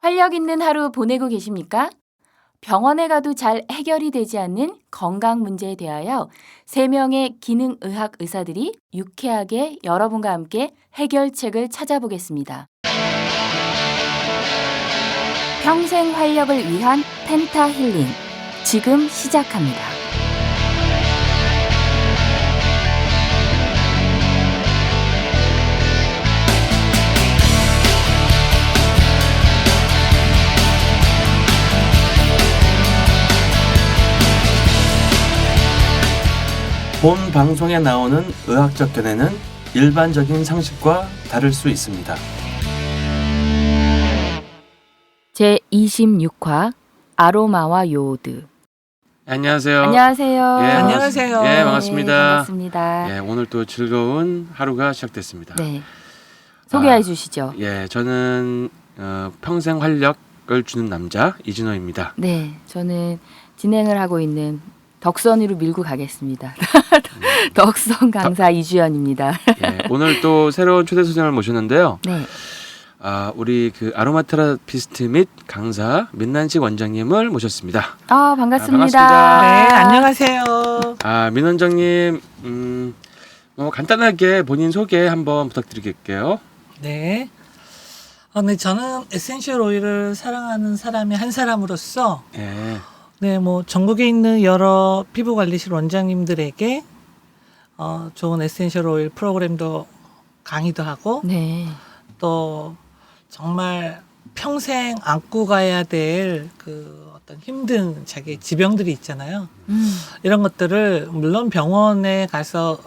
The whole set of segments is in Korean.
활력 있는 하루 보내고 계십니까? 병원에 가도 잘 해결이 되지 않는 건강 문제에 대하여 3명의 기능의학 의사들이 유쾌하게 여러분과 함께 해결책을 찾아보겠습니다. 평생 활력을 위한 펜타 힐링, 지금 시작합니다. 본 방송에 나오는 의학적 견해는 일반적인 상식과 다를 수 있습니다. 제26화 아로마와 요오드. 안녕하세요. 안녕하세요. 예, 안녕하세요. 예, 반갑습니다. 네, 반갑습니다. 예, 오늘 또 즐거운 하루가 시작됐습니다. 네, 소개해 주시죠. 예, 저는 평생 활력을 주는 남자 이진호입니다. 네, 저는 진행을 하고 있는 덕선으로 밀고 가겠습니다. 덕선 강사 이주연입니다. 예, 오늘 또 새로운 초대 손님을 모셨는데요. 네, 우리 그 아로마 테라피스트 및 강사 민난식 원장님을 모셨습니다. 반갑습니다. 반갑습니다. 네, 안녕하세요. 민 원장님, 간단하게 본인 소개 한번 부탁드릴게요. 네. 네, 저는 에센셜 오일을 사랑하는 사람의 한 사람으로서 예, 네, 뭐 전국에 있는 여러 피부관리실 원장님들에게 좋은 에센셜 오일 프로그램도 강의도 하고 네, 또 정말 평생 안고 가야 될 그 어떤 힘든 자기 지병들이 있잖아요. 이런 것들을 물론 병원에 가서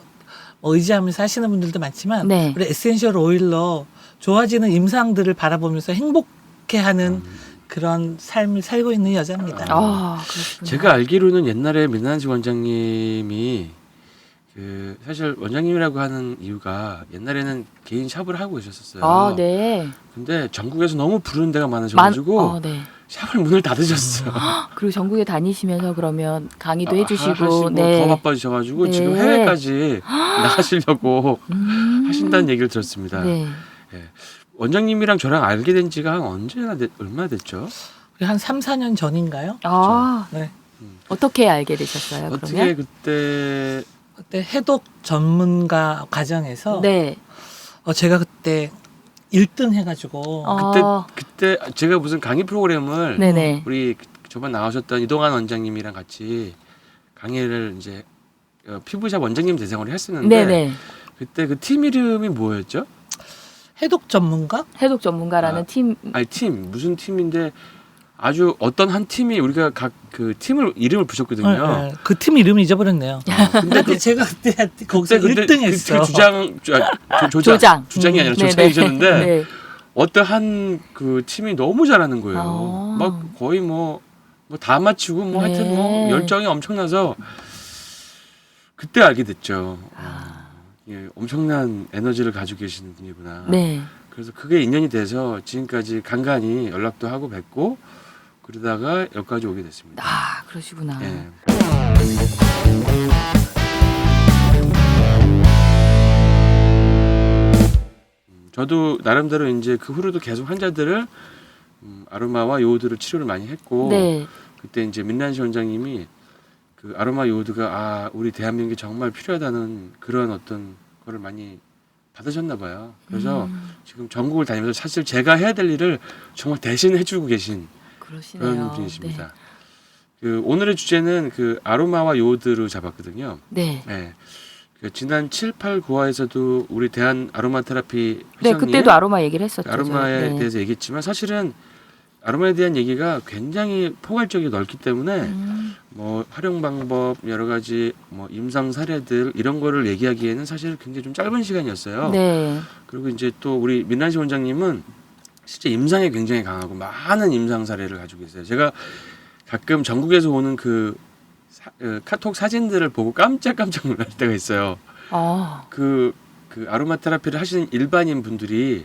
의지하면서 하시는 분들도 많지만 네. 우리 에센셜 오일로 좋아지는 임상들을 바라보면서 행복해하는 그런 삶을 살고 있는 여자입니다. 그렇구나. 제가 알기로는 옛날에 민난식 원장님이 사실 원장님이라고 하는 이유가 옛날에는 개인 샵을 하고 계셨었어요. 네. 근데 전국에서 너무 부르는 데가 많으셔가지고 네. 샵을 문을 닫으셨어요. 그리고 전국에 다니시면서 그러면 강의도 하시고 해주시고, 네. 더 바빠지셔가지고 네. 지금 해외까지 나가시려고 하신다는 얘기를 들었습니다. 네. 예. 원장님이랑 저랑 알게 된 지가 얼마나 됐죠? 한 3, 4년 전인가요? 네. 어떻게 알게 되셨어요? 어떻게 그러면? 그때 그때 해독 전문가 과정에서 네. 제가 그때 1등 해가지고 그때 제가 무슨 강의 프로그램을 네네. 우리 저번 나오셨던 이동환 원장님이랑 같이 강의를 이제 피부샵 원장님 대상으로 했었는데 네네. 그때 그 팀 이름이 뭐였죠? 해독 전문가? 해독 전문가라는 팀. 아니 팀 무슨 팀인데 아주 어떤 한 팀이 우리가 각 그 팀을 이름을 붙였거든요. 네, 그 팀 이름을 잊어버렸네요. 근데 제가 그때 거기서 1등 했어. 주장이 아니라 네네. 조장이셨는데 네. 어떠한 그 팀이 너무 잘하는 거예요. 막 거의 뭐 다 맞추고 뭐 네. 하여튼 뭐 열정이 엄청나서 그때 알게 됐죠. 예, 엄청난 에너지를 가지고 계시는 분이구나. 네. 그래서 그게 인연이 돼서 지금까지 간간히 연락도 하고 뵙고 그러다가 여기까지 오게 됐습니다. 그러시구나. 예. 저도 나름대로 이제 그 후로도 계속 환자들을 아로마와 요오드를 치료를 많이 했고 네. 그때 이제 민난식 원장님이 그 아로마 요오드가 우리 대한민국에 정말 필요하다는 그런 어떤 거를 많이 받으셨나 봐요. 그래서 지금 전국을 다니면서 사실 제가 해야 될 일을 정말 대신 해주고 계신 그러시네요. 그런 분이십니다. 그 오늘의 주제는 그 아로마와 요오드로 잡았거든요. 네. 네. 그 지난 7, 8, 9화에서도 우리 대한 아로마 테라피 네, 회장님 그때도 아로마 얘기를 했었죠. 아로마에 네. 대해서 얘기했지만 사실은 아로마에 대한 얘기가 굉장히 포괄적이 넓기 때문에 뭐 활용 방법 여러 가지 뭐 임상 사례들 이런 거를 얘기하기에는 사실 굉장히 좀 짧은 시간이었어요. 네. 그리고 이제 또 우리 민난식 원장님은 실제 임상에 굉장히 강하고 많은 임상 사례를 가지고 계세요. 제가 가끔 전국에서 오는 그 카톡 사진들을 보고 깜짝깜짝 놀랄 때가 있어요. 그 아로마 테라피를 하시는 일반인 분들이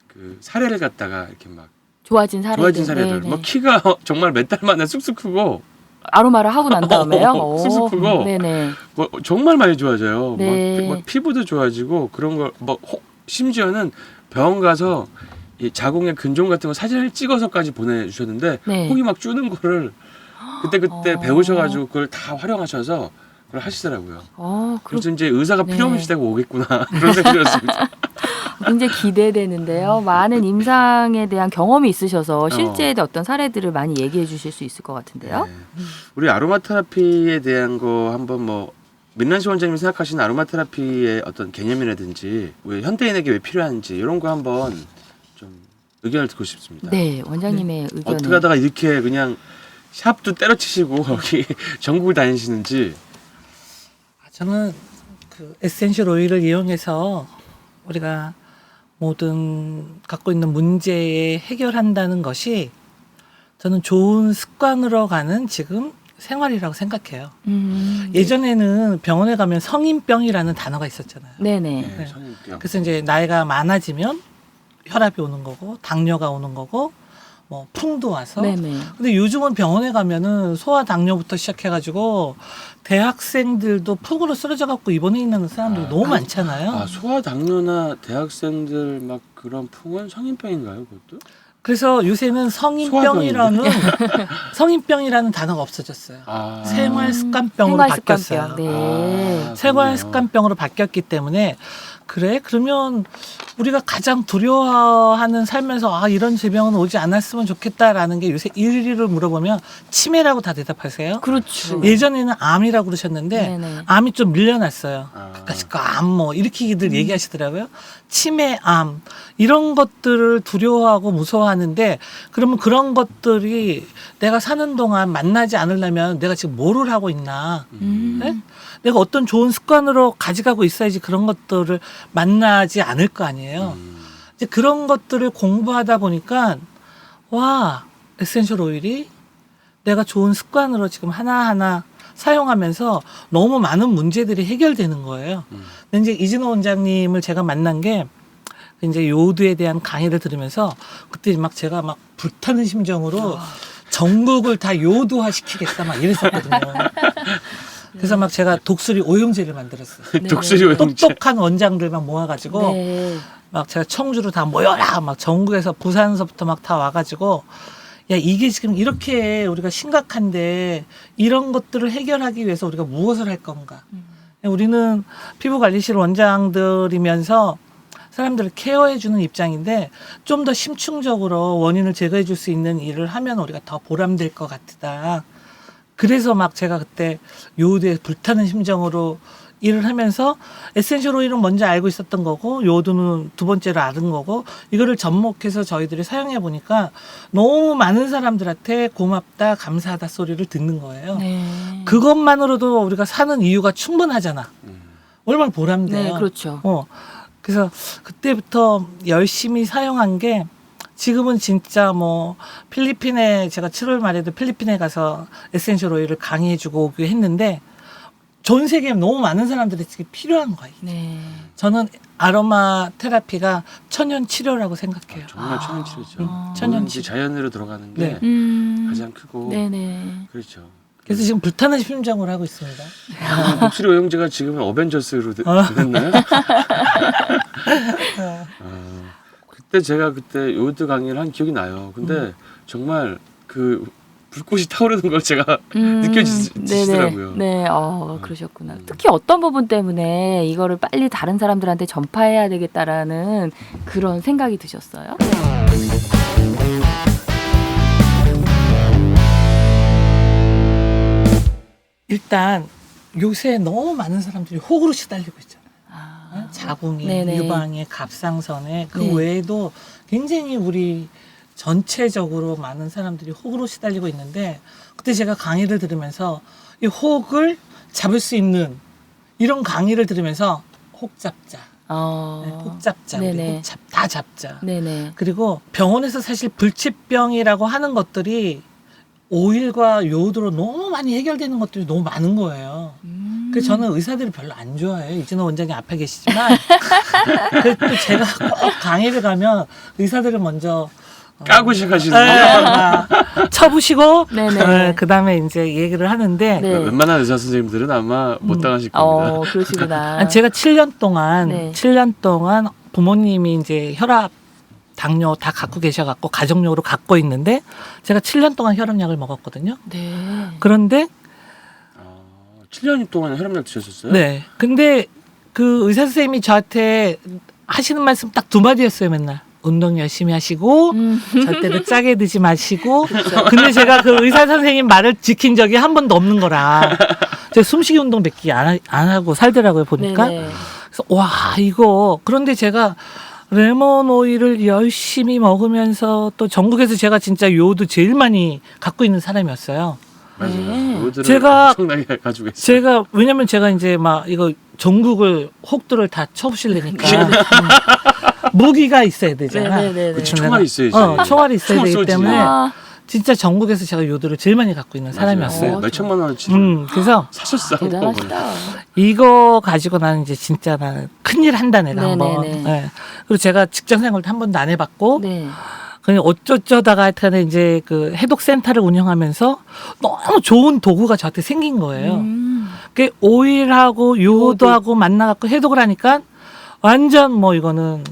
그 사례를 갖다가 이렇게 막 좋아진 사례들. 뭐 키가 정말 몇 달 만에 쑥쑥 크고 아로마를 하고 난 다음에요. 쑥쑥 크고 네네. 뭐 정말 많이 좋아져요. 네. 막 피부도 좋아지고 그런 걸 뭐 심지어는 병원 가서 이 자궁의 근종 같은 거 사진을 찍어서까지 보내주셨는데 네. 혹이 막 주는 거를 그때 어. 배우셔가지고 그걸 다 활용하셔서 그걸 하시더라고요. 그렇 그래서 이제 의사가 네. 필요 없는 시대가 오겠구나 그런 생각이 들었습니다. 굉장히 기대되는데요. 많은 임상에 대한 경험이 있으셔서 실제 어떤 사례들을 많이 얘기해 주실 수 있을 것 같은데요. 네. 우리 아로마 테라피에 대한 거 한번 뭐 민란시 원장님이 생각하시는 아로마 테라피의 어떤 개념이라든지 왜 현대인에게 왜 필요한지 이런 거 한번 좀 의견을 듣고 싶습니다. 네, 원장님의 의견은 어떻게 하다가 이렇게 그냥 샵도 때려치시고 여기 전국을 다니시는지. 저는 그 에센셜 오일을 이용해서 우리가 모든 갖고 있는 문제에 해결한다는 것이 저는 좋은 습관으로 가는 지금 생활이라고 생각해요. 예전에는 병원에 가면 성인병이라는 단어가 있었잖아요. 네네. 네. 성인병. 그래서 이제 나이가 많아지면 혈압이 오는 거고 당뇨가 오는 거고 뭐 풍도 와서. 네네. 근데 요즘은 병원에 가면은 소아 당뇨부터 시작해가지고 대학생들도 풍으로 쓰러져 갖고 입원해 있는 사람들이 너무 많잖아요. 아, 소아 당뇨나 대학생들 막 그런 풍은 성인병인가요, 그것도? 그래서 요새는 성인병이라는 단어가 없어졌어요. 아. 생활습관병으로 바뀌었어요. 생활습관병. 네. 생활습관병으로 바뀌었기 때문에 그래? 그러면 우리가 가장 두려워하는 살면서 이런 질병은 오지 않았으면 좋겠다라는 게 요새 일일이를 물어보면 치매라고 다 대답하세요. 그렇죠. 예전에는 암이라고 그러셨는데 네네. 암이 좀 밀려났어요. 아. 그러니까 암 뭐 일으키기들 얘기하시더라고요. 치매, 암 이런 것들을 두려워하고 무서워하는데 그러면 그런 것들이 내가 사는 동안 만나지 않으려면 내가 지금 뭐를 하고 있나? 네? 내가 어떤 좋은 습관으로 가져가고 있어야지 그런 것들을 만나지 않을 거 아니에요. 이제 그런 것들을 공부하다 보니까 와 에센셜 오일이 내가 좋은 습관으로 지금 하나하나 사용하면서 너무 많은 문제들이 해결되는 거예요. 근데 이제 이진호 원장님을 제가 만난 게 이제 요오드에 대한 강의를 들으면서 그때 막 제가 막 불타는 심정으로 전국을 다 요오드화 시키겠다 막 이랬었거든요. 그래서 막 제가 독수리 오용제를 만들었어요. 네. 독수리 오용제. 똑똑한 원장들 막 모아가지고 네. 막 제가 청주로 다 모여라 막 전국에서 부산서부터 막 다 와가지고 야 이게 지금 이렇게 우리가 심각한데 이런 것들을 해결하기 위해서 우리가 무엇을 할 건가? 우리는 피부관리실 원장들이면서 사람들을 케어해주는 입장인데 좀 더 심층적으로 원인을 제거해줄 수 있는 일을 하면 우리가 더 보람될 것 같다. 그래서 막 제가 그때 요오드에 불타는 심정으로 일을 하면서 에센셜 오일은 먼저 알고 있었던 거고 요오드는 두 번째로 아는 거고 이거를 접목해서 저희들이 사용해 보니까 너무 많은 사람들한테 고맙다 감사하다 소리를 듣는 거예요. 네. 그것만으로도 우리가 사는 이유가 충분하잖아. 얼마나 보람돼요. 네, 그렇죠. 그래서 그때부터 열심히 사용한 게 지금은 진짜 뭐 필리핀에 제가 7월 말에도 필리핀에 가서 에센셜 오일을 강의해주고 오기로 했는데 전 세계에 너무 많은 사람들이 지금 필요한 거예요. 네. 저는 아로마 테라피가 천연 치료라고 생각해요. 정말 천연 치료죠. 천연 뭐든지 자연으로 들어가는 게 네. 가장 크고 네네. 그렇죠. 그래서 지금 불타는 심정으로 하고 있습니다. 독수리 오용제가 지금은 어벤져스로 됐나요? 그때 제가 그때 요오드 강의를 한 기억이 나요. 근데 정말 그 불꽃이 타오르는 걸 제가 느껴지시더라고요. 네, 그러셨구나. 특히 어떤 부분 때문에 이거를 빨리 다른 사람들한테 전파해야 되겠다라는 그런 생각이 드셨어요? 일단 요새 너무 많은 사람들이 혹으로 시달리고 있잖아요. 자궁에, 네네. 유방에, 갑상선에 그 네. 외에도 굉장히 우리 전체적으로 많은 사람들이 혹으로 시달리고 있는데 그때 제가 강의를 들으면서 이 혹을 잡을 수 있는 이런 강의를 들으면서 혹 잡자. 네, 혹 잡자. 우리 네네. 다 잡자. 네네. 그리고 병원에서 사실 불치병이라고 하는 것들이 오일과 요오드로 너무 많이 해결되는 것들이 너무 많은 거예요. 그래서 저는 의사들이 별로 안 좋아해요. 이진호 원장님 앞에 계시지만 그래도 제가 꼭 강의를 가면 의사들을 먼저 까고 시작하시는군요. 쳐부시고 네네. 그다음에 이제 얘기를 하는데 네. 웬만한 의사 선생님들은 아마 못 당하실 겁니다. 그러시구나. 제가 7년 동안 네. 7년 동안 부모님이 이제 혈압 당뇨 다 갖고 계셔갖고 가족용으로 갖고 있는데 제가 7년 동안 혈압약을 먹었거든요. 네. 그런데 7년 동안 혈압약 드셨었어요? 네. 근데 그 의사 선생님이 저한테 하시는 말씀 딱 두 마디였어요, 맨날. 운동 열심히 하시고 절대로 짜게 드지 마시고. 근데 제가 그 의사 선생님 말을 지킨 적이 한 번도 없는 거라. 제가 숨쉬기 운동 몇 개 안 하고 살더라고요, 보니까. 네네. 그래서 와, 이거. 그런데 제가 레몬 오일을 열심히 먹으면서 또 전국에서 제가 진짜 요오드 제일 많이 갖고 있는 사람이었어요. 맞아요. 네. 요들을 제가- 엄청나게 가지고 있어요. 제가 왜냐면 제가 이제 막 이거 전국을 혹들을 다 쳐부실래니까 무기가 있어야 되잖아. 네네네. 그치, 총알이 있어야지. 총알이 있어야 총을 되기 쏘지. 때문에 아, 진짜 전국에서 제가 요들을 제일 많이 갖고 있는 사람이었어요. 몇 천만 원어치를 그래서 사셨어. 대단하시다. 이거 가지고 나는 이제 진짜 나는 큰일 한다 내가 한번. 네네네. 네. 그리고 제가 직장 생활도 한 번도 안 해봤고 네. 그냥 어쩌다가 하여튼 이제 그 해독 센터를 운영하면서 너무 좋은 도구가 저한테 생긴 거예요. 그 오일하고 요오드하고 만나갖고 해독을 하니까 완전 뭐 이거는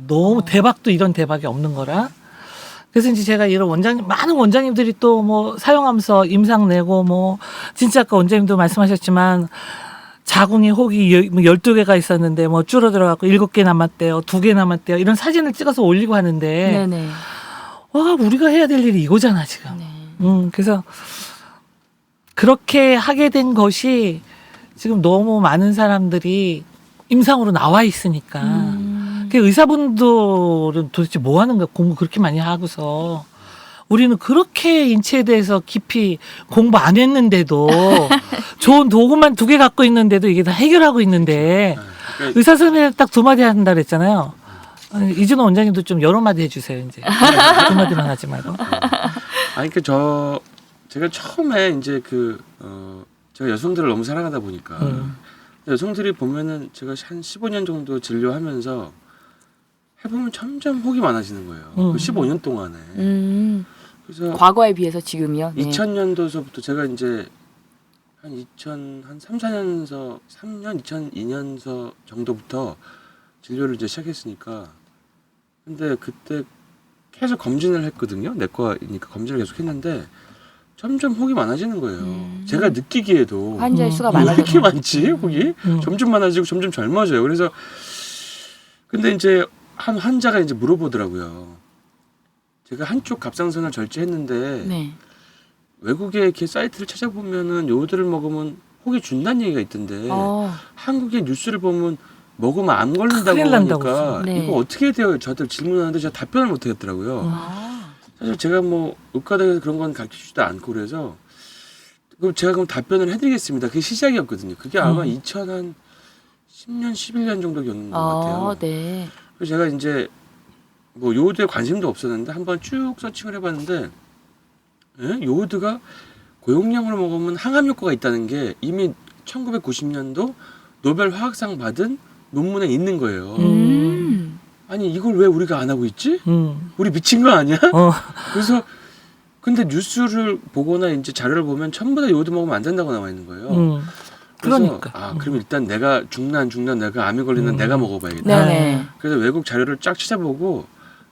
너무 대박도 이런 대박이 없는 거라. 그래서 이제 제가 이런 원장님, 많은 원장님들이 또 뭐 사용하면서 임상 내고 뭐 진짜 아까 원장님도 말씀하셨지만 자궁이 혹이 12개가 있었는데 뭐 줄어들어갖고 7개 남았대요. 2개 남았대요. 이런 사진을 찍어서 올리고 하는데 네네. 와, 우리가 해야 될 일이 이거잖아, 지금. 네. 그래서 그렇게 하게 된 것이 지금 너무 많은 사람들이 임상으로 나와 있으니까. 그 의사분들은 도대체 뭐 하는 거야? 공부 그렇게 많이 하고서. 우리는 그렇게 인체에 대해서 깊이 공부 안 했는데도 좋은 도구만 2개 갖고 있는데도 이게 다 해결하고 있는데 그러니까 의사 선생님 딱 2마디 한다 그랬잖아요. 아니, 이준호 원장님도 좀 여러 마디 해주세요, 이제. 2마디만 하지 말고. 아니 제가 처음에 이제 제가 여성들을 너무 사랑하다 보니까 여성들이 보면은 제가 한 15년 정도 진료하면서 해보면 점점 혹이 많아지는 거예요. 그 15년 동안에. 그래서 과거에 비해서 지금요. 네. 2000년도서부터 제가 이제 한 3, 4년서 3년 2002년서 정도부터 진료를 이제 시작했으니까 근데 그때 계속 검진을 했거든요. 내과이니까 검진을 계속 했는데 점점 혹이 많아지는 거예요. 제가 느끼기에도 환자의 수가 왜 이렇게 많아졌어요. 많지 혹이 점점 많아지고 점점 젊어져요. 그래서 근데 이제 한 환자가 이제 물어보더라고요. 제가 한쪽 갑상선을 절제했는데 네. 외국에 이렇게 사이트를 찾아보면은 요오드를 먹으면 혹이 준다는 얘기가 있던데 한국의 뉴스를 보면 먹으면 안 걸린다고 큰일 난다고 하니까 했어요. 네. 이거 어떻게 해야 돼요? 저한테 질문하는데 제가 답변을 못 하겠더라고요. 사실 제가 뭐 의과대에서 그런 건 가르쳐주지도 않고 그래서 그럼 제가 그럼 답변을 해드리겠습니다. 그게 시작이었거든요. 그게 아마 2010년, 11년 정도였는 것 같아요. 네. 그래서 제가 이제 뭐 요오드에 관심도 없었는데 한번 쭉 서칭을 해봤는데 요오드가 고용량으로 먹으면 항암 효과가 있다는 게 이미 1990년도 노벨 화학상 받은 논문에 있는 거예요. 아니 이걸 왜 우리가 안 하고 있지? 우리 미친 거 아니야? 그래서 근데 뉴스를 보거나 이제 자료를 보면 전부 다 요오드 먹으면 안 된다고 나와 있는 거예요. 그래서 그러니까. 그럼 일단 내가 죽나 안 죽나 내가 암이 걸리는 내가 먹어봐야겠다. 네네. 그래서 외국 자료를 쫙 찾아보고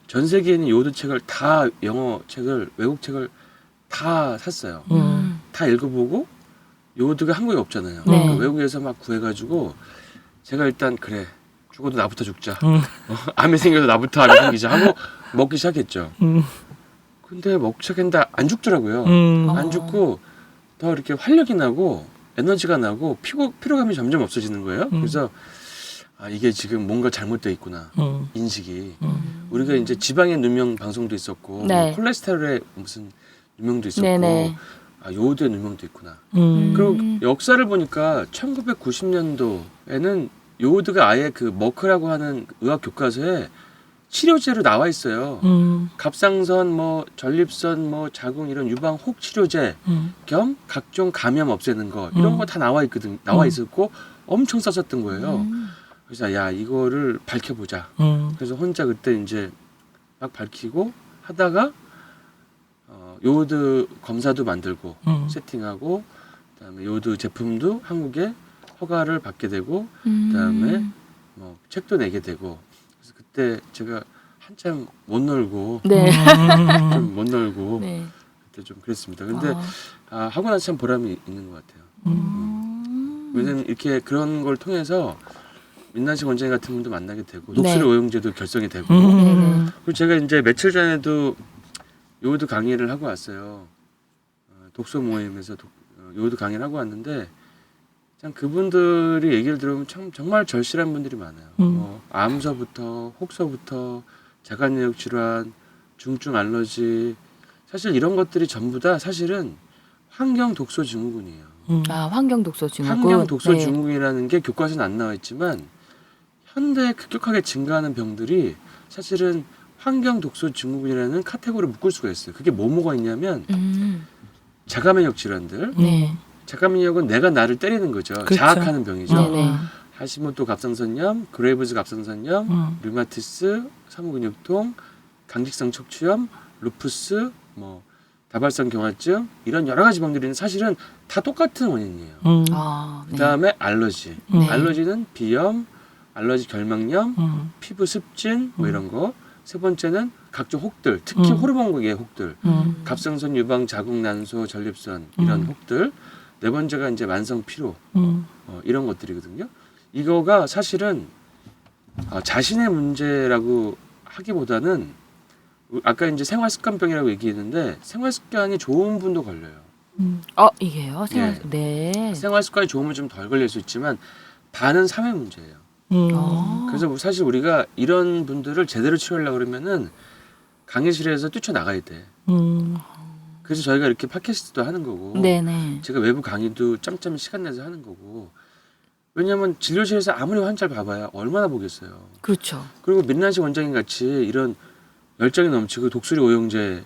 전 세계에 있는 요오드 책을 다 영어 책을 외국 책을 다 샀어요. 다 읽어보고 요오드가 한국에 없잖아요. 네. 그러니까 외국에서 막 구해가지고 제가 일단 그래 죽어도 나부터 죽자. 암이 생겨도 나부터 암이 생기자 하고 먹기 시작했죠. 근데 먹기 시작했는데 안 죽더라고요. 안 죽고 더 이렇게 활력이 나고 에너지가 나고 피로감이 점점 없어지는 거예요. 그래서 아 이게 지금 뭔가 잘못되어 있구나 인식이. 우리가 이제 지방의 누명 방송도 있었고 네. 뭐 콜레스테롤의 무슨 누명도 있었고 네네. 아 요오드의 누명도 있구나. 그리고 역사를 보니까 1990년도에는 요오드가 아예 그 머크라고 하는 의학 교과서에 치료제로 나와 있어요. 갑상선, 뭐 전립선, 뭐 자궁 이런 유방 혹 치료제 겸 각종 감염 없애는 거 이런 거 다 나와 있거든. 나와 있었고 엄청 썼었던 거예요. 그래서 야 이거를 밝혀보자. 그래서 혼자 그때 이제 막 밝히고 하다가 요오드 검사도 만들고 세팅하고 그다음에 요오드 제품도 한국에 허가를 받게 되고 그다음에 뭐 책도 내게 되고 그래서 그때 제가 한참 못 놀고 네. 좀 못 놀고 네. 그때 좀 그랬습니다. 근데 아. 하고 나서 참 보람이 있는 것 같아요. 음. 왜냐면 이렇게 그런 걸 통해서 민나식 원장님 같은 분도 만나게 되고 독수리 네. 오용제도 결성이 되고 네네. 그리고 제가 이제 며칠 전에도 요오드 강의를 하고 왔어요. 독서 모임에서 요오드 강의를 하고 왔는데 참 그분들이 얘기를 들어보면 참 정말 절실한 분들이 많아요. 뭐 암서부터 혹서부터 자가내역 질환, 중증 알러지 사실 이런 것들이 전부 다 사실은 환경 독소 증후군이에요. 아, 환경 독소 증후군. 환경 독소 네. 증후군이라는 게 교과서는 안 나와 있지만 현대에 급격하게 증가하는 병들이 사실은 환경 독소 증후군이라는 카테고리를 묶을 수가 있어요. 그게 뭐가 있냐면 자가면역 질환들. 네. 자가면역은 내가 나를 때리는 거죠. 그렇죠. 자학하는 병이죠. 네네. 하시모토 갑상선염, 그레이브즈 갑상선염, 류마티스, 사무근육통, 강직성 척추염, 루푸스, 뭐 다발성 경화증 이런 여러 가지 병들이 사실은 다 똑같은 원인이에요. 아, 네. 그다음에 알러지. 네. 알러지는 비염, 알러지 결막염, 피부 습진 뭐 이런 거. 세 번째는 각종 혹들, 특히 호르몬계의 혹들. 갑상선 유방, 자궁 난소, 전립선 이런 혹들. 네 번째가 이제 만성 피로 이런 것들이거든요. 이거가 사실은 자신의 문제라고 하기보다는 아까 이제 생활습관병이라고 얘기했는데 생활습관이 좋은 분도 걸려요. 이게요? 예. 네. 생활습관이 좋으면 좀 덜 걸릴 수 있지만 반은 사회 문제예요. 그래서 사실 우리가 이런 분들을 제대로 치료하려고 그러면은 강의실에서 뛰쳐나가야 돼. 그래서 저희가 이렇게 팟캐스트도 하는 거고 네네. 제가 외부 강의도 짬짬이 시간 내서 하는 거고 왜냐하면 진료실에서 아무리 환자를 봐봐야 얼마나 보겠어요. 그렇죠. 그리고 민나식 원장님 같이 이런 열정이 넘치고 독수리 오용제를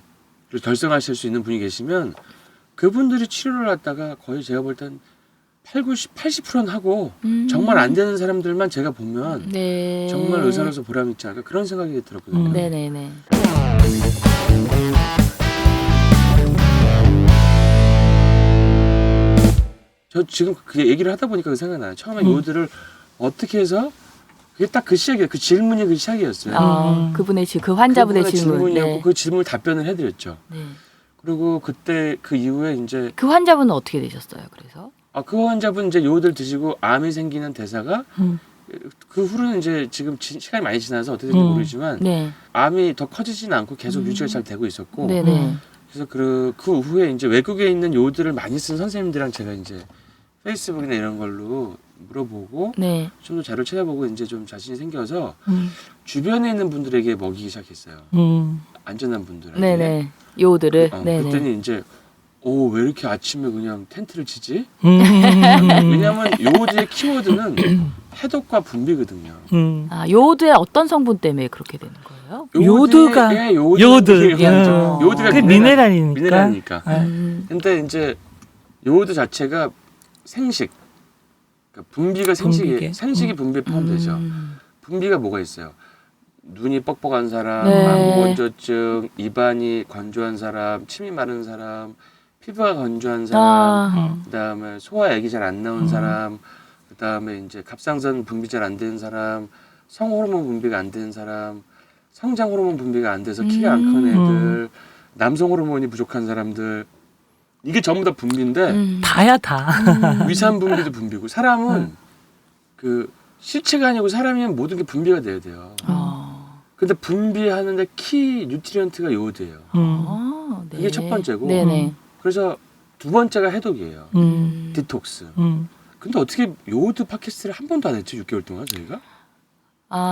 결성하실 수 있는 분이 계시면 그분들이 치료를 하다가 거의 제가 볼 땐 80%는 하고 정말 안 되는 사람들만 제가 보면 네. 정말 의사로서 보람 있지 않을까 그런 생각이 들었거든요. 네네네. 저 지금 그 얘기를 하다 보니까 그 생각나요. 처음에 요들을 어떻게 해서 그게 딱 그 시작이에요. 그 질문이 그 시작이었어요. 그분의 그 환자분의 그분의 질문. 질문이었고 네. 그 질문을 답변을 해드렸죠. 네. 그리고 그때 그 이후에 이제 그 환자분은 어떻게 되셨어요? 그래서? 그 환자분 이제 요들 드시고 암이 생기는 대사가 그 후로는 이제 지금 시간이 많이 지나서 어떻게 될지 모르지만 네. 암이 더 커지지는 않고 계속 유지가 잘 되고 있었고 네네. 그래서 그 후에 이제 외국에 있는 요들을 많이 쓴 선생님들이랑 제가 이제 페이스북이나 이런 걸로 물어보고 네. 좀 더 자료 찾아보고 이제 좀 자신이 생겨서 주변에 있는 분들에게 먹이기 시작했어요. 안전한 분들에게. 네네. 요들을. 네네. 그랬더니 이제 왜 이렇게 아침에 그냥 텐트를 치지? 왜냐하면 요오드의 키워드는 해독과 분비거든요. 아, 요오드의 어떤 성분 때문에 그렇게 되는 거예요? 요오드가 요오드. 요오드가 그 미네랄이니까. 미네랄이니까. 근데 이제 요오드 자체가 생식, 그러니까 분비가 분비계. 생식이 분비에 포함되죠. 분비가 뭐가 있어요? 눈이 뻑뻑한 사람, 네. 안구건조증, 입안이 건조한 사람, 침이 마른 사람, 피부가 건조한 사람, 그다음에 소화액이 잘 안 나온 사람, 그다음에 이제 갑상선 분비 잘 안 되는 사람, 성호르몬 분비가 안 되는 사람, 성장 호르몬 분비가 안 돼서 키가 안 큰 애들, 남성 호르몬이 부족한 사람들 이게 전부 다 분비인데 다야 다. 위산 분비도 분비고 사람은 그 실체가 아니고 사람이면 모든 게 분비가 돼야 돼요. 근데 분비하는데 키 뉴트리언트가 요오드예요. 네. 이게 첫 번째고. 네네. 그래서 두 번째가 해독이에요. 디톡스. 근데 어떻게 요오드 팟캐스트를 한 번도 안 했지 6개월 동안 저희가?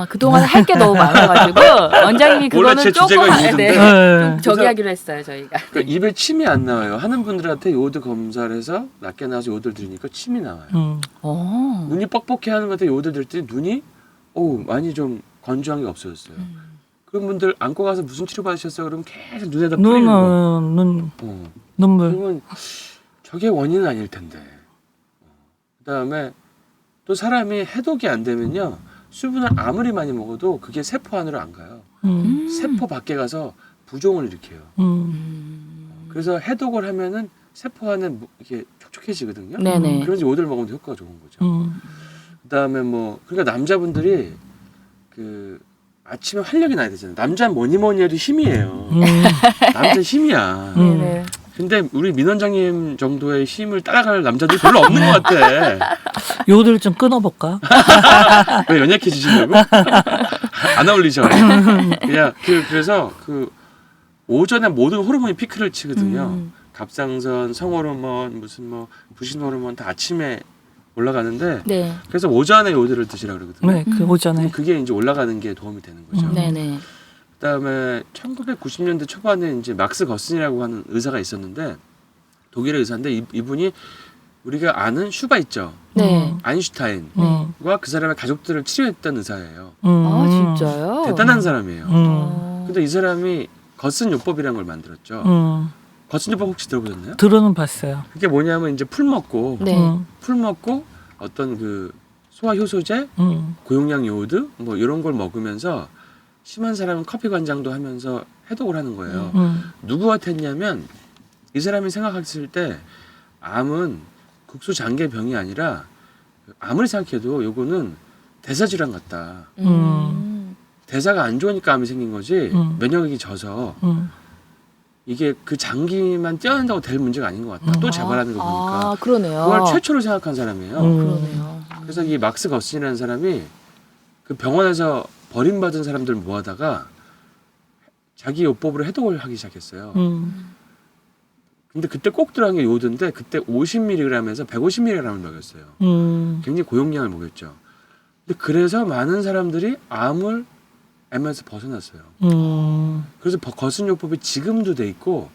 그동안 할 게 너무 많아가지고 원장님이 원래 그거는 제 주제가 조금 요오드인데. 좀 저기 하기로 했어요 저희가. 그러니까 입에 침이 안 나와요. 하는 분들한테 요오드 검사를 해서 낮게 나와서 요오드를 들으니까 침이 나와요. 눈이 뻑뻑해 하는 것한테 요오드 들을 때 눈이 많이 좀 건조한 게 없어졌어요. 그런 분들 안고 가서 무슨 치료 받으셨어요? 그러면 계속 눈에다 뿌리는 거. 눈물. 그러면 저게 원인은 아닐 텐데. 그다음에 또 사람이 해독이 안 되면요. 수분을 아무리 많이 먹어도 그게 세포 안으로 안 가요. 세포 밖에 가서 부종을 일으켜요. 그래서 해독을 하면은 세포 안에 이게 촉촉해지거든요. 네네. 그래서 요오드를 먹으면 더 효과가 좋은 거죠. 그다음에 그러니까 남자분들이 그 아침에 활력이 나야 되잖아요. 남자는 뭐니 해도 힘이에요. 음. 남자 힘이야. 네네. 근데 우리 민 원장님 정도의 힘을 따라갈 남자들이 별로 없는 것 같아. 요들 좀 끊어볼까? 왜 연약해지시려고? 안 어울리죠. 그냥 그래서 그 오전에 모든 호르몬이 피크를 치거든요. 갑상선, 성호르몬, 무슨 뭐 부신 호르몬 다 아침에 올라가는데 네. 그래서 오전에 요들을 드시라 그러거든요. 네, 그 오전에. 그럼 그게 이제 올라가는 게 도움이 되는 거죠. 네네. 그다음에 1990년대 초반에 이제 막스 거슨이라고 하는 의사가 있었는데 독일의 의사인데 이분이 우리가 아는 슈바 있죠. 네. 아인슈타인과 그 사람의 가족들을 치료했던 의사예요. 아 진짜요? 대단한 사람이에요. 어. 근데 이 사람이 거슨 요법이라는 걸 만들었죠. 거슨 요법 혹시 들어보셨나요? 들어는 봤어요. 그게 뭐냐면 이제 풀 먹고 네. 풀 먹고 어떤 그 소화 효소제, 고용량 요오드 뭐 이런 걸 먹으면서 심한 사람은 커피 관장도 하면서 해독을 하는 거예요. 누구한테 했냐면 이 사람이 생각했을 때 암은 국소 장기 병이 아니라 아무리 생각해도 요거는 대사 질환 같다. 대사가 안 좋으니까 암이 생긴 거지 면역력이 져서 이게 그 장기만 떼어낸다고 될 문제가 아닌 것 같다. 또 재발하는 거 보니까 아 그러네요. 그걸 최초로 생각한 사람이에요. 그러네요. 그래서 이 막스 거슨이라는 사람이 그 병원에서 버림받은 사람들 모아다가 자기 요법으로 해독을 하기 시작했어요. 근데 그때 꼭 들어간 게 요오드인데 그때 50mg에서 150mg을 먹였어요. 굉장히 고용량을 먹였죠. 근데 그래서 많은 사람들이 암에서 벗어났어요. 그래서 거슨 요법이 지금도 돼 있고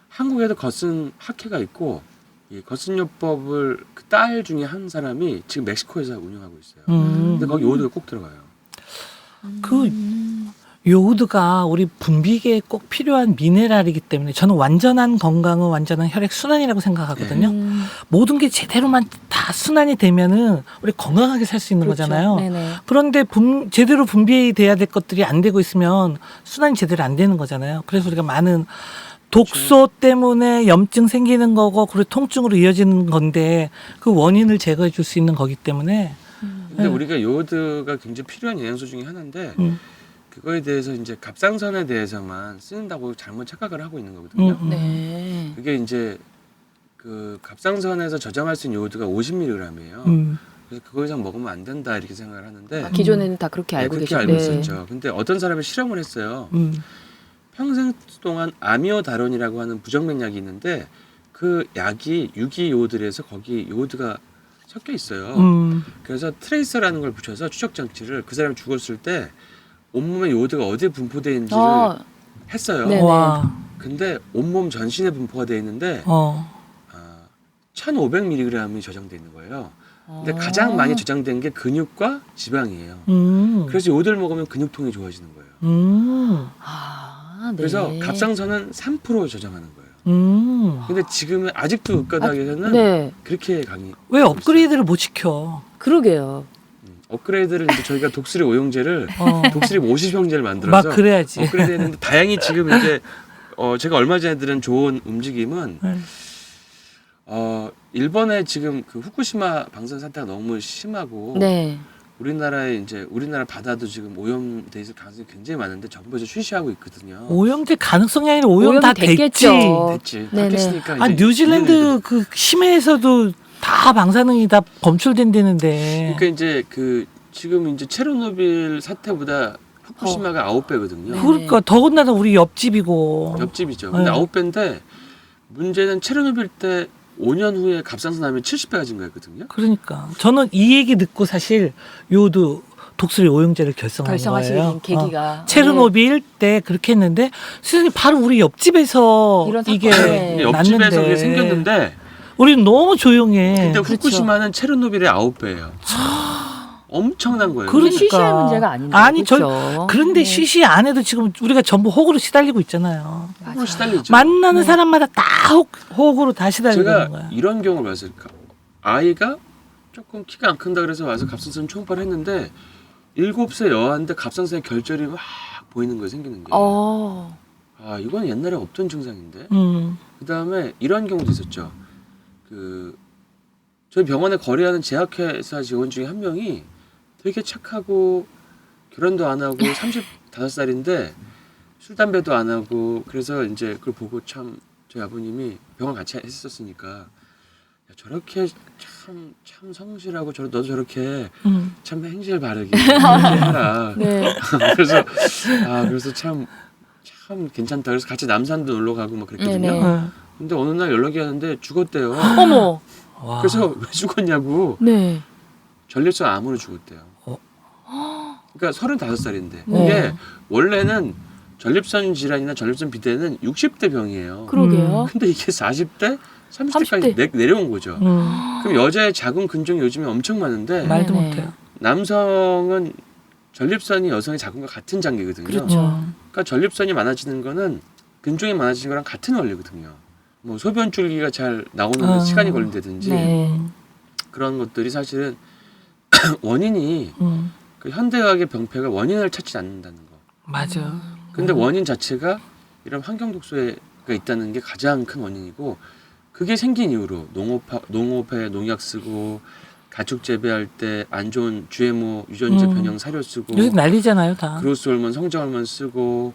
한국에도 거슨 학회가 있고 이 거슨 요법을 그 딸 중에 한 사람이 지금 멕시코에서 운영하고 있어요. 근데 거기 요오드가 꼭 들어가요. 그 요오드가 우리 분비계에 꼭 필요한 미네랄이기 때문에 저는 완전한 건강은 완전한 혈액 순환이라고 생각하거든요. 모든 게 제대로만 다 순환이 되면은 우리 건강하게 살 수 있는 그렇죠. 거잖아요. 네네. 그런데 제대로 분비돼야 될 것들이 안 되고 있으면 순환이 제대로 안 되는 거잖아요. 그래서 우리가 많은 독소 때문에 염증 생기는 거고 그리고 통증으로 이어지는 건데 그 원인을 제거해 줄 수 있는 거기 때문에 근데 우리가 요오드가 굉장히 필요한 영양소 중에 하나인데 그거에 대해서 이제 갑상선에 대해서만 쓰는다고 잘못 착각을 하고 있는 거거든요. 네. 그게 이제 그 갑상선에서 저장할 수 있는 요오드가 50mg이에요. 그래서 그거 이상 먹으면 안 된다 이렇게 생각을 하는데 기존에는 다 그렇게 네, 알고 그렇게 계셨 알고 있었죠. 근데 어떤 사람이 실험을 했어요. 평생 동안 아미오다론이라고 하는 부정맥약이 있는데 그 약이 유기요오드에서 거기 요오드가 섞여 있어요. 그래서 트레이서라는 걸 붙여서 추적 장치를 그 사람이 죽었을 때 온몸에 요오드가 어디에 분포되어 있는지를 했어요. 네네. 와. 근데 온몸 전신에 분포가 되어 있는데 1,500mg이 저장되어 있는 거예요. 근데 가장 많이 저장된 게 근육과 지방이에요. 그래서 요오드를 먹으면 근육통이 좋아지는 거예요. 아, 네. 그래서 갑상선은 3% 저장하는 거예요. 근데 지금은 아직도 의과대학에서는 네. 그렇게 강의. 왜 업그레이드를 못 시켜? 그러게요. 업그레이드를 이제 저희가 독수리 오용제를 독수리 50형제를 막 만들어서 그래야지. 업그레이드 했는데 다행히 지금 이제 제가 얼마 전에 들은 좋은 움직임은 일본에 지금 그 후쿠시마 방사능 사태가 너무 심하고 네. 우리나라 바다도 지금 오염돼 있을 가능성이 굉장히 많은데 정부에서 쉬쉬하고 있거든요. 오염될 가능성이 아니라 오염 다 됐지. 됐지. 네네. 됐으니까 아, 이제 뉴질랜드 그 심해에서도 다 방사능이 다 검출된다는데. 그러니까 이제 그 지금 이제 체르노빌 사태보다 후쿠시마가 9배거든요. 그러니까 더군다나 우리 옆집이고. 옆집이죠. 근데 네. 9배인데 문제는 체르노빌 때 5년 후에 갑상선 암이 70배가 증 거였거든요. 그러니까 저는 이 얘기 듣고 사실 요오드 독수리 오용제를 결성한 결성하시게 거예요. 된 계기가. 체르노빌 때 그렇게 했는데 세상에 바로 우리 옆집에서 이런 이게 사건이 옆집에서 났는데 그게 생겼는데 우리는 너무 조용해. 근데 그렇죠. 후쿠시마는 체르노빌의 9배예요. 엄청난 거예요. 그러니까. 쉬쉬할 문제가 아닌데. 아니, 그렇죠? 그런데 네. 쉬쉬 안 해도 지금 우리가 전부 혹으로 시달리고 있잖아요. 로 시달리죠. 만나는 사람마다 다 혹으로 다 시달리는 제가 거야. 이런 경우를 봤어요. 아이가 조금 키가 안 큰다 그래서 와서 갑상선 초음파를 했는데 7세 여아인데 갑상선에 결절이 막 보이는 거예요. 생기는 게. 아 이건 옛날에 없던 증상인데. 그다음에 이런 경우도 있었죠. 저희 병원에 거래하는 제약회사 직원 중에 한 명이 되게 착하고 결혼도 안 하고 35살인데 술 담배도 안 하고 그래서 이제 그걸 보고 참 저희 아버님이 병원 같이 했었으니까 야, 저렇게 참 성실하고 너도 저렇게 참 행실 바르게 해라. 네. 그래서 참 괜찮다. 그래서 같이 남산도 놀러 가고 막 그랬거든요. 네네. 네. 근데 어느 날 연락이 왔는데 죽었대요. 어머. 와. 그래서 왜 죽었냐고 네. 전립선 암으로 죽었대요. 어. 그러니까 35살인데 네. 이게 원래는 전립선 질환이나 전립선 비대는 60대 병이에요. 그러게요. 근데 이게 40대, 30대까지 30대. 내려온 거죠. 그럼 여자의 자궁 근종이 요즘에 엄청 많은데 말도 네네. 못해요. 남성은 전립선이 여성의 자궁과 같은 장기거든요. 그렇죠. 그러니까 전립선이 많아지는 거는 근종이 많아지는 거랑 같은 원리거든요. 뭐 소변 줄기가 잘 나오는 데 시간이 걸린다든지 네. 그런 것들이 사실은 원인이 음. 그 현대의학의 병폐가 원인을 찾지 않는다는 거. 맞아. 근데 원인 자체가 이런 환경 독소가 있다는 게 가장 큰 원인이고 그게 생긴 이후로 농업에 농약 쓰고 가축 재배할 때 안 좋은 GMO 유전자 변형 사료 쓰고 요새 난리잖아요, 다. 그로스 호르몬, 성장 호르몬 쓰고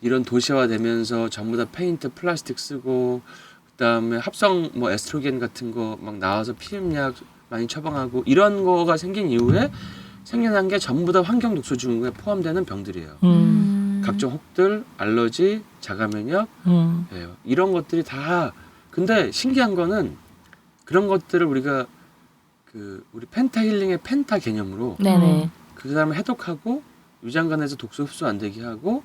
이런 도시화되면서 전부 다 페인트, 플라스틱 쓰고 그다음에 합성 뭐 에스트로겐 같은 거 막 나와서 피임약 많이 처방하고 이런 거가 생긴 이후에 생겨난 게 전부 다 환경 독소 증후군에 포함되는 병들이에요. 각종 혹들, 알러지, 자가 면역 예, 이런 것들이 다 근데 신기한 거는 그런 것들을 우리가 우리 펜타 힐링의 펜타 개념으로 네네. 그 사람을 해독하고 위장관에서 독소 흡수 안 되게 하고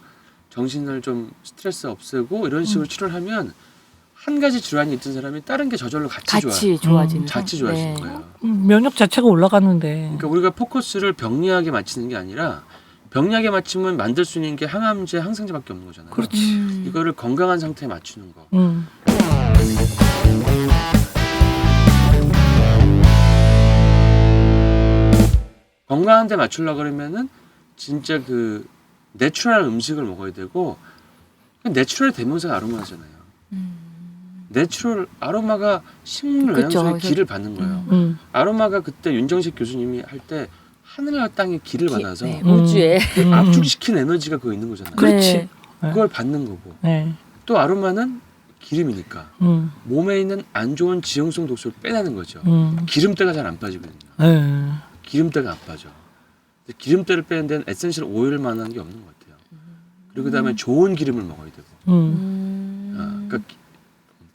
정신을 좀 스트레스 없애고 이런 식으로 치료를 하면 한 가지 질환이 있던 사람이 다른 게 저절로 같이 좋아지는. 같이 좋아지는 네. 거예요. 면역 자체가 올라가는데. 그러니까 우리가 포커스를 병리학에 맞추는 게 아니라 병리학에 맞추면 만들 수 있는 게 항암제, 항생제밖에 없는 거잖아요. 그렇지. 이거를 건강한 상태에 맞추는 거. 건강한 데 맞추려고 그러면은 진짜 그 내추럴 음식을 먹어야 되고 내추럴 대명사가 아로마잖아요. 내추럴 아로마가 식물 그쵸. 영양소의 기를 받는 거예요. 아로마가 그때 윤정식 교수님이 할 때 하늘과 땅의 기를 받아서 네, 우주에. 압축시킨 에너지가 그거 있는 거잖아요. 그렇지. 네. 그걸 받는 거고 네. 또 아로마는 기름이니까 몸에 있는 안 좋은 지용성 독소를 빼내는 거죠. 기름때가 잘 안 빠지거든요. 네. 기름때가 안 빠져. 근데 기름때를 빼는 데는 에센셜 오일만한 게 없는 것 같아요. 그리고 그다음에 좋은 기름을 먹어야 되고. 그러니까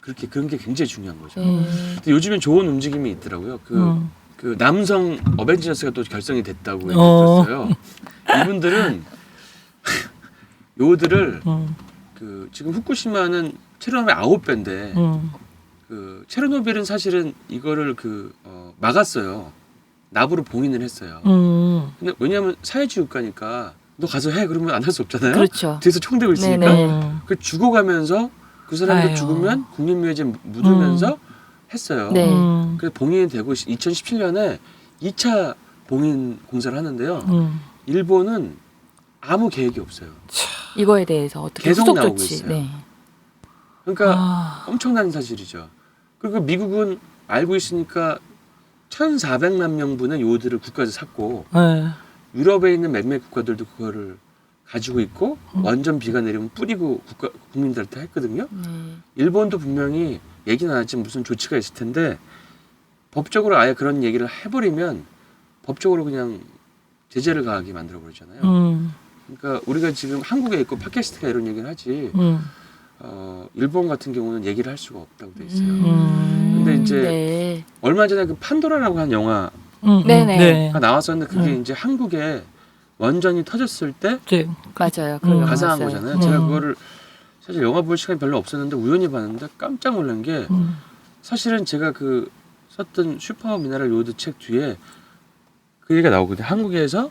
그렇게 그런 게 굉장히 중요한 거죠. 근데 요즘엔 좋은 움직임이 있더라고요. 그 남성 어벤져스가 또 결성이 됐다고 얘기했었어요. 이분들은 요들을 그 지금 후쿠시마는 체르노빌 9배인데 그 체르노빌은 사실은 이거를 막았어요. 납으로 봉인을 했어요. 근데 왜냐하면 사회주의 국가니까 너 가서 해 그러면 안 할 수 없잖아요. 그렇죠. 뒤에서 총 들고 있으니까 네네. 그 죽어가면서 그 사람도 아유. 죽으면 국민묘지에 묻으면서 했어요. 네. 그래서 봉인이 되고 2017년에 2차 봉인 공사를 하는데요. 일본은 아무 계획이 없어요. 이거에 대해서 어떻게 계속 후속 나오고 조치. 있어요. 네. 그러니까 엄청난 사실이죠. 그리고 미국은 알고 있으니까 1,400만 명분의 요들을 국가에서 샀고 네. 유럽에 있는 몇몇 국가들도 그거를 가지고 있고 완전 비가 내리면 뿌리고 국민들한테 했거든요. 네. 일본도 분명히 얘기는 안 했지만 무슨 조치가 있을 텐데 법적으로 아예 그런 얘기를 해버리면 법적으로 그냥 제재를 가하게 만들어 버리잖아요. 그러니까 우리가 지금 한국에 있고 팟캐스트가 이런 얘기를 하지 일본 같은 경우는 얘기를 할 수가 없다고 돼 있어요. 근데 이제 네. 얼마 전에 그 판도라라고 한 영화가 네네. 네. 나왔었는데 그게 이제 한국에 원전이 터졌을 때 네. 맞아요. 그런 거 가상한 봤어요. 거잖아요. 제가 그거를 사실 영화 볼 시간이 별로 없었는데 우연히 봤는데 깜짝 놀란 게 사실은 제가 그 썼던 슈퍼 미네랄 요드 책 뒤에 그 얘기가 나오거든요. 한국에서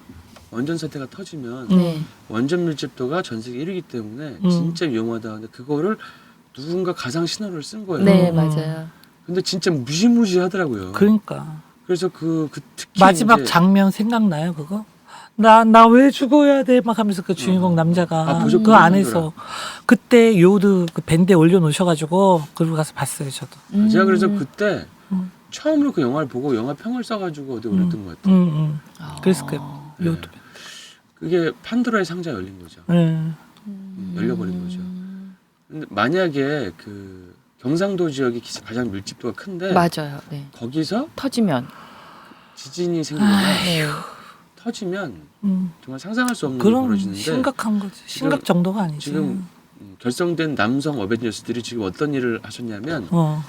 원전 사태가 터지면 네. 원전 밀집도가 전 세계 1위이기 때문에 진짜 위험하다. 근데 그거를 누군가 가상 신호를 쓴 거예요. 네, 맞아요. 근데 진짜 무시무시하더라고요. 그러니까 그래서 그 특히 마지막 이제 장면 생각나요 그거? 나 왜 죽어야 돼? 막 하면서 그 주인공 남자가 보셨구나, 그 안에서 그때 요드 그 밴드에 올려놓으셔가지고 그러고 가서 봤어요 저도. 제가 그래서 그때 처음으로 그 영화를 보고 영화 평을 써가지고 어디 올렸던 것 같아요. 그랬을 거예요. 요드. 그게 판도라의 상자 열린 거죠. 열려버린 거죠. 근데 만약에 그 경상도 지역이 가장 밀집도가 큰데 맞아요. 네. 거기서 터지면 지진이 생기거나 네. 터지면 정말 상상할 수 없는 일이 그럼 벌어지는데 심각한 거죠. 심각 정도가 아니지. 지금 결성된 남성 어벤져스들이 지금 어떤 일을 하셨냐면 어,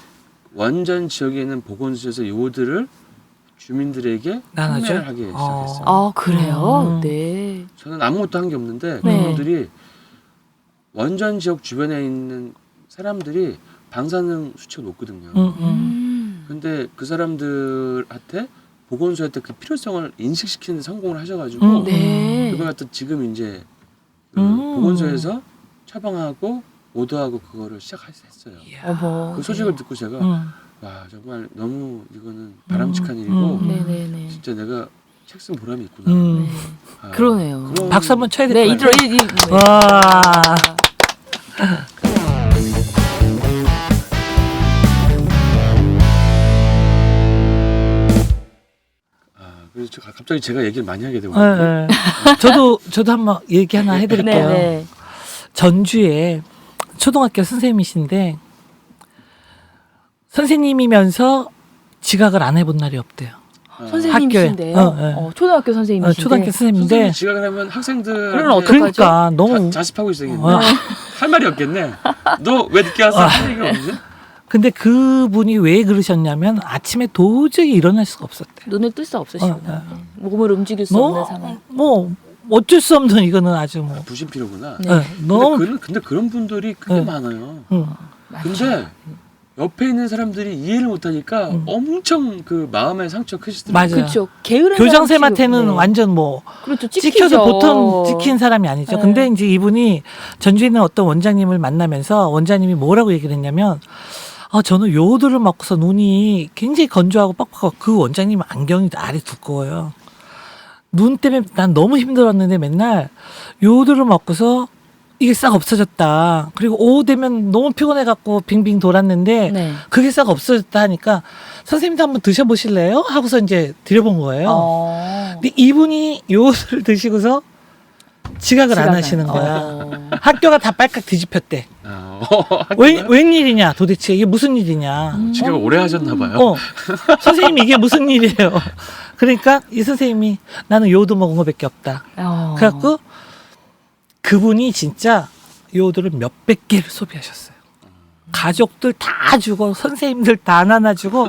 원전 지역에 있는 보건소에서 요들을 주민들에게 나눠줘? 판매를 하기 시작했어요. 아 그래요? 음. 네. 저는 아무것도 한 게 없는데 네. 그분들이 원전 지역 주변에 있는 사람들이 방사능 수치가 높거든요. 근데 그 사람들한테 보건소한테 그 필요성을 인식시키는 데 성공을 하셔가지고 네. 그걸 갖다 지금 이제 그 음. 보건소에서 처방하고 오더하고 그거를 시작했어요. 어머. 그 소식을 듣고 제가 와 정말 너무 이거는 바람직한 일이고 네네네. 진짜 내가 책 쓴 보람이 있구나. 네. 아, 그러네요. 그런- 박수 한번 쳐야 네, 될 것 같아요. 와. 그래서 갑자기 제가 얘기를 많이 하게 되고 네, 네. 저도 한번 얘기 하나 해드릴게요. 네네. 전주에 초등학교 선생님이신데 선생님이면서 지각을 안 해본 날이 없대요. 선생님이신데요. 학교에. 네. 초등학교 선생님이신데. 초등학교 선생님인데 선생님이 지각을 하면 학생들 그러면 어떡하죠? 그러니까 너무 자습하고 있어야겠네. 어. 할 말이 없겠네. 너 왜 늦게 왔어? 할 얘기가 없지? 근데 그분이 왜 그러셨냐면 아침에 도저히 일어날 수가 없었대. 눈을 뜰 수 없으시구나. 어, 몸을 움직일 수 없는 상황. 뭐 어쩔 수 없는 이거는 아주 뭐. 부심피로구나. 네. 너무. 근데 그런 분들이 꽤 네. 많아요. 맞죠. 근데 옆에 있는 사람들이 이해를 못하니까 엄청 그 마음의 상처 크시더라고요. 맞아요. 그렇죠. 게으른 교장쌤한테는 사람 치고, 네. 완전 뭐 그렇죠. 찍혀서 보통 찍힌 사람이 아니죠. 네. 근데 이제 이분이 전주에 있는 어떤 원장님을 만나면서 원장님이 뭐라고 얘기를 했냐면 저는 요오드를 먹고서 눈이 굉장히 건조하고 뻑뻑하고 그 원장님은 안경이 알이 두꺼워요. 눈 때문에 난 너무 힘들었는데 맨날 요오드를 먹고서 이게 싹 없어졌다. 그리고 오후 되면 너무 피곤해갖고 빙빙 돌았는데 네. 그게 싹 없어졌다 하니까 선생님도 한번 드셔보실래요? 하고서 이제 드려본 거예요. 근데 이분이 요오드를 드시고서 지각을 안 하시는 거야. 학교가 다 빨갛 뒤집혔대. 웬일이냐 도대체 이게 무슨 일이냐. 지금 오래 하셨나 봐요. 선생님이 이게 무슨 일이에요. 그러니까 이 선생님이 나는 요오드 먹은 거밖에 없다. 그래갖고 그분이 진짜 요오드를 몇백 개를 소비하셨어요. 가족들 다 주고 선생님들 다 나눠주고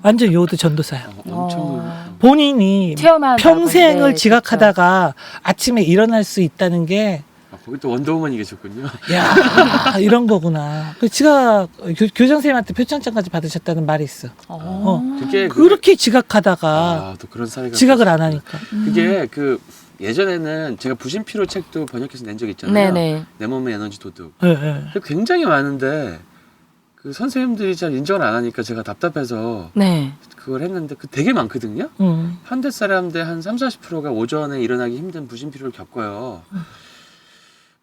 완전 요오드 전도사야. 엄청 본인이 체험한 평생을 건데, 지각하다가 아침에 일어날 수 있다는 게 거기 또 원더우먼이 계셨군요. 야 이런 거구나. 그 지각 교장 선생님한테 표창장까지 받으셨다는 말이 있어. 그게 그렇게 지각하다가 또 그런 사례가 지각을 안 하니까. 그게 그 예전에는 제가 부심피로 책도 번역해서 낸 적 있잖아요. 네네. 내 몸의 에너지 도둑. 네. 굉장히 많은데 그 선생님들이 잘 인정을 안 하니까 제가 답답해서 네. 그걸 했는데 그 되게 많거든요. 현대 사람들 한 30-40%가 오전에 일어나기 힘든 부심피로를 겪어요.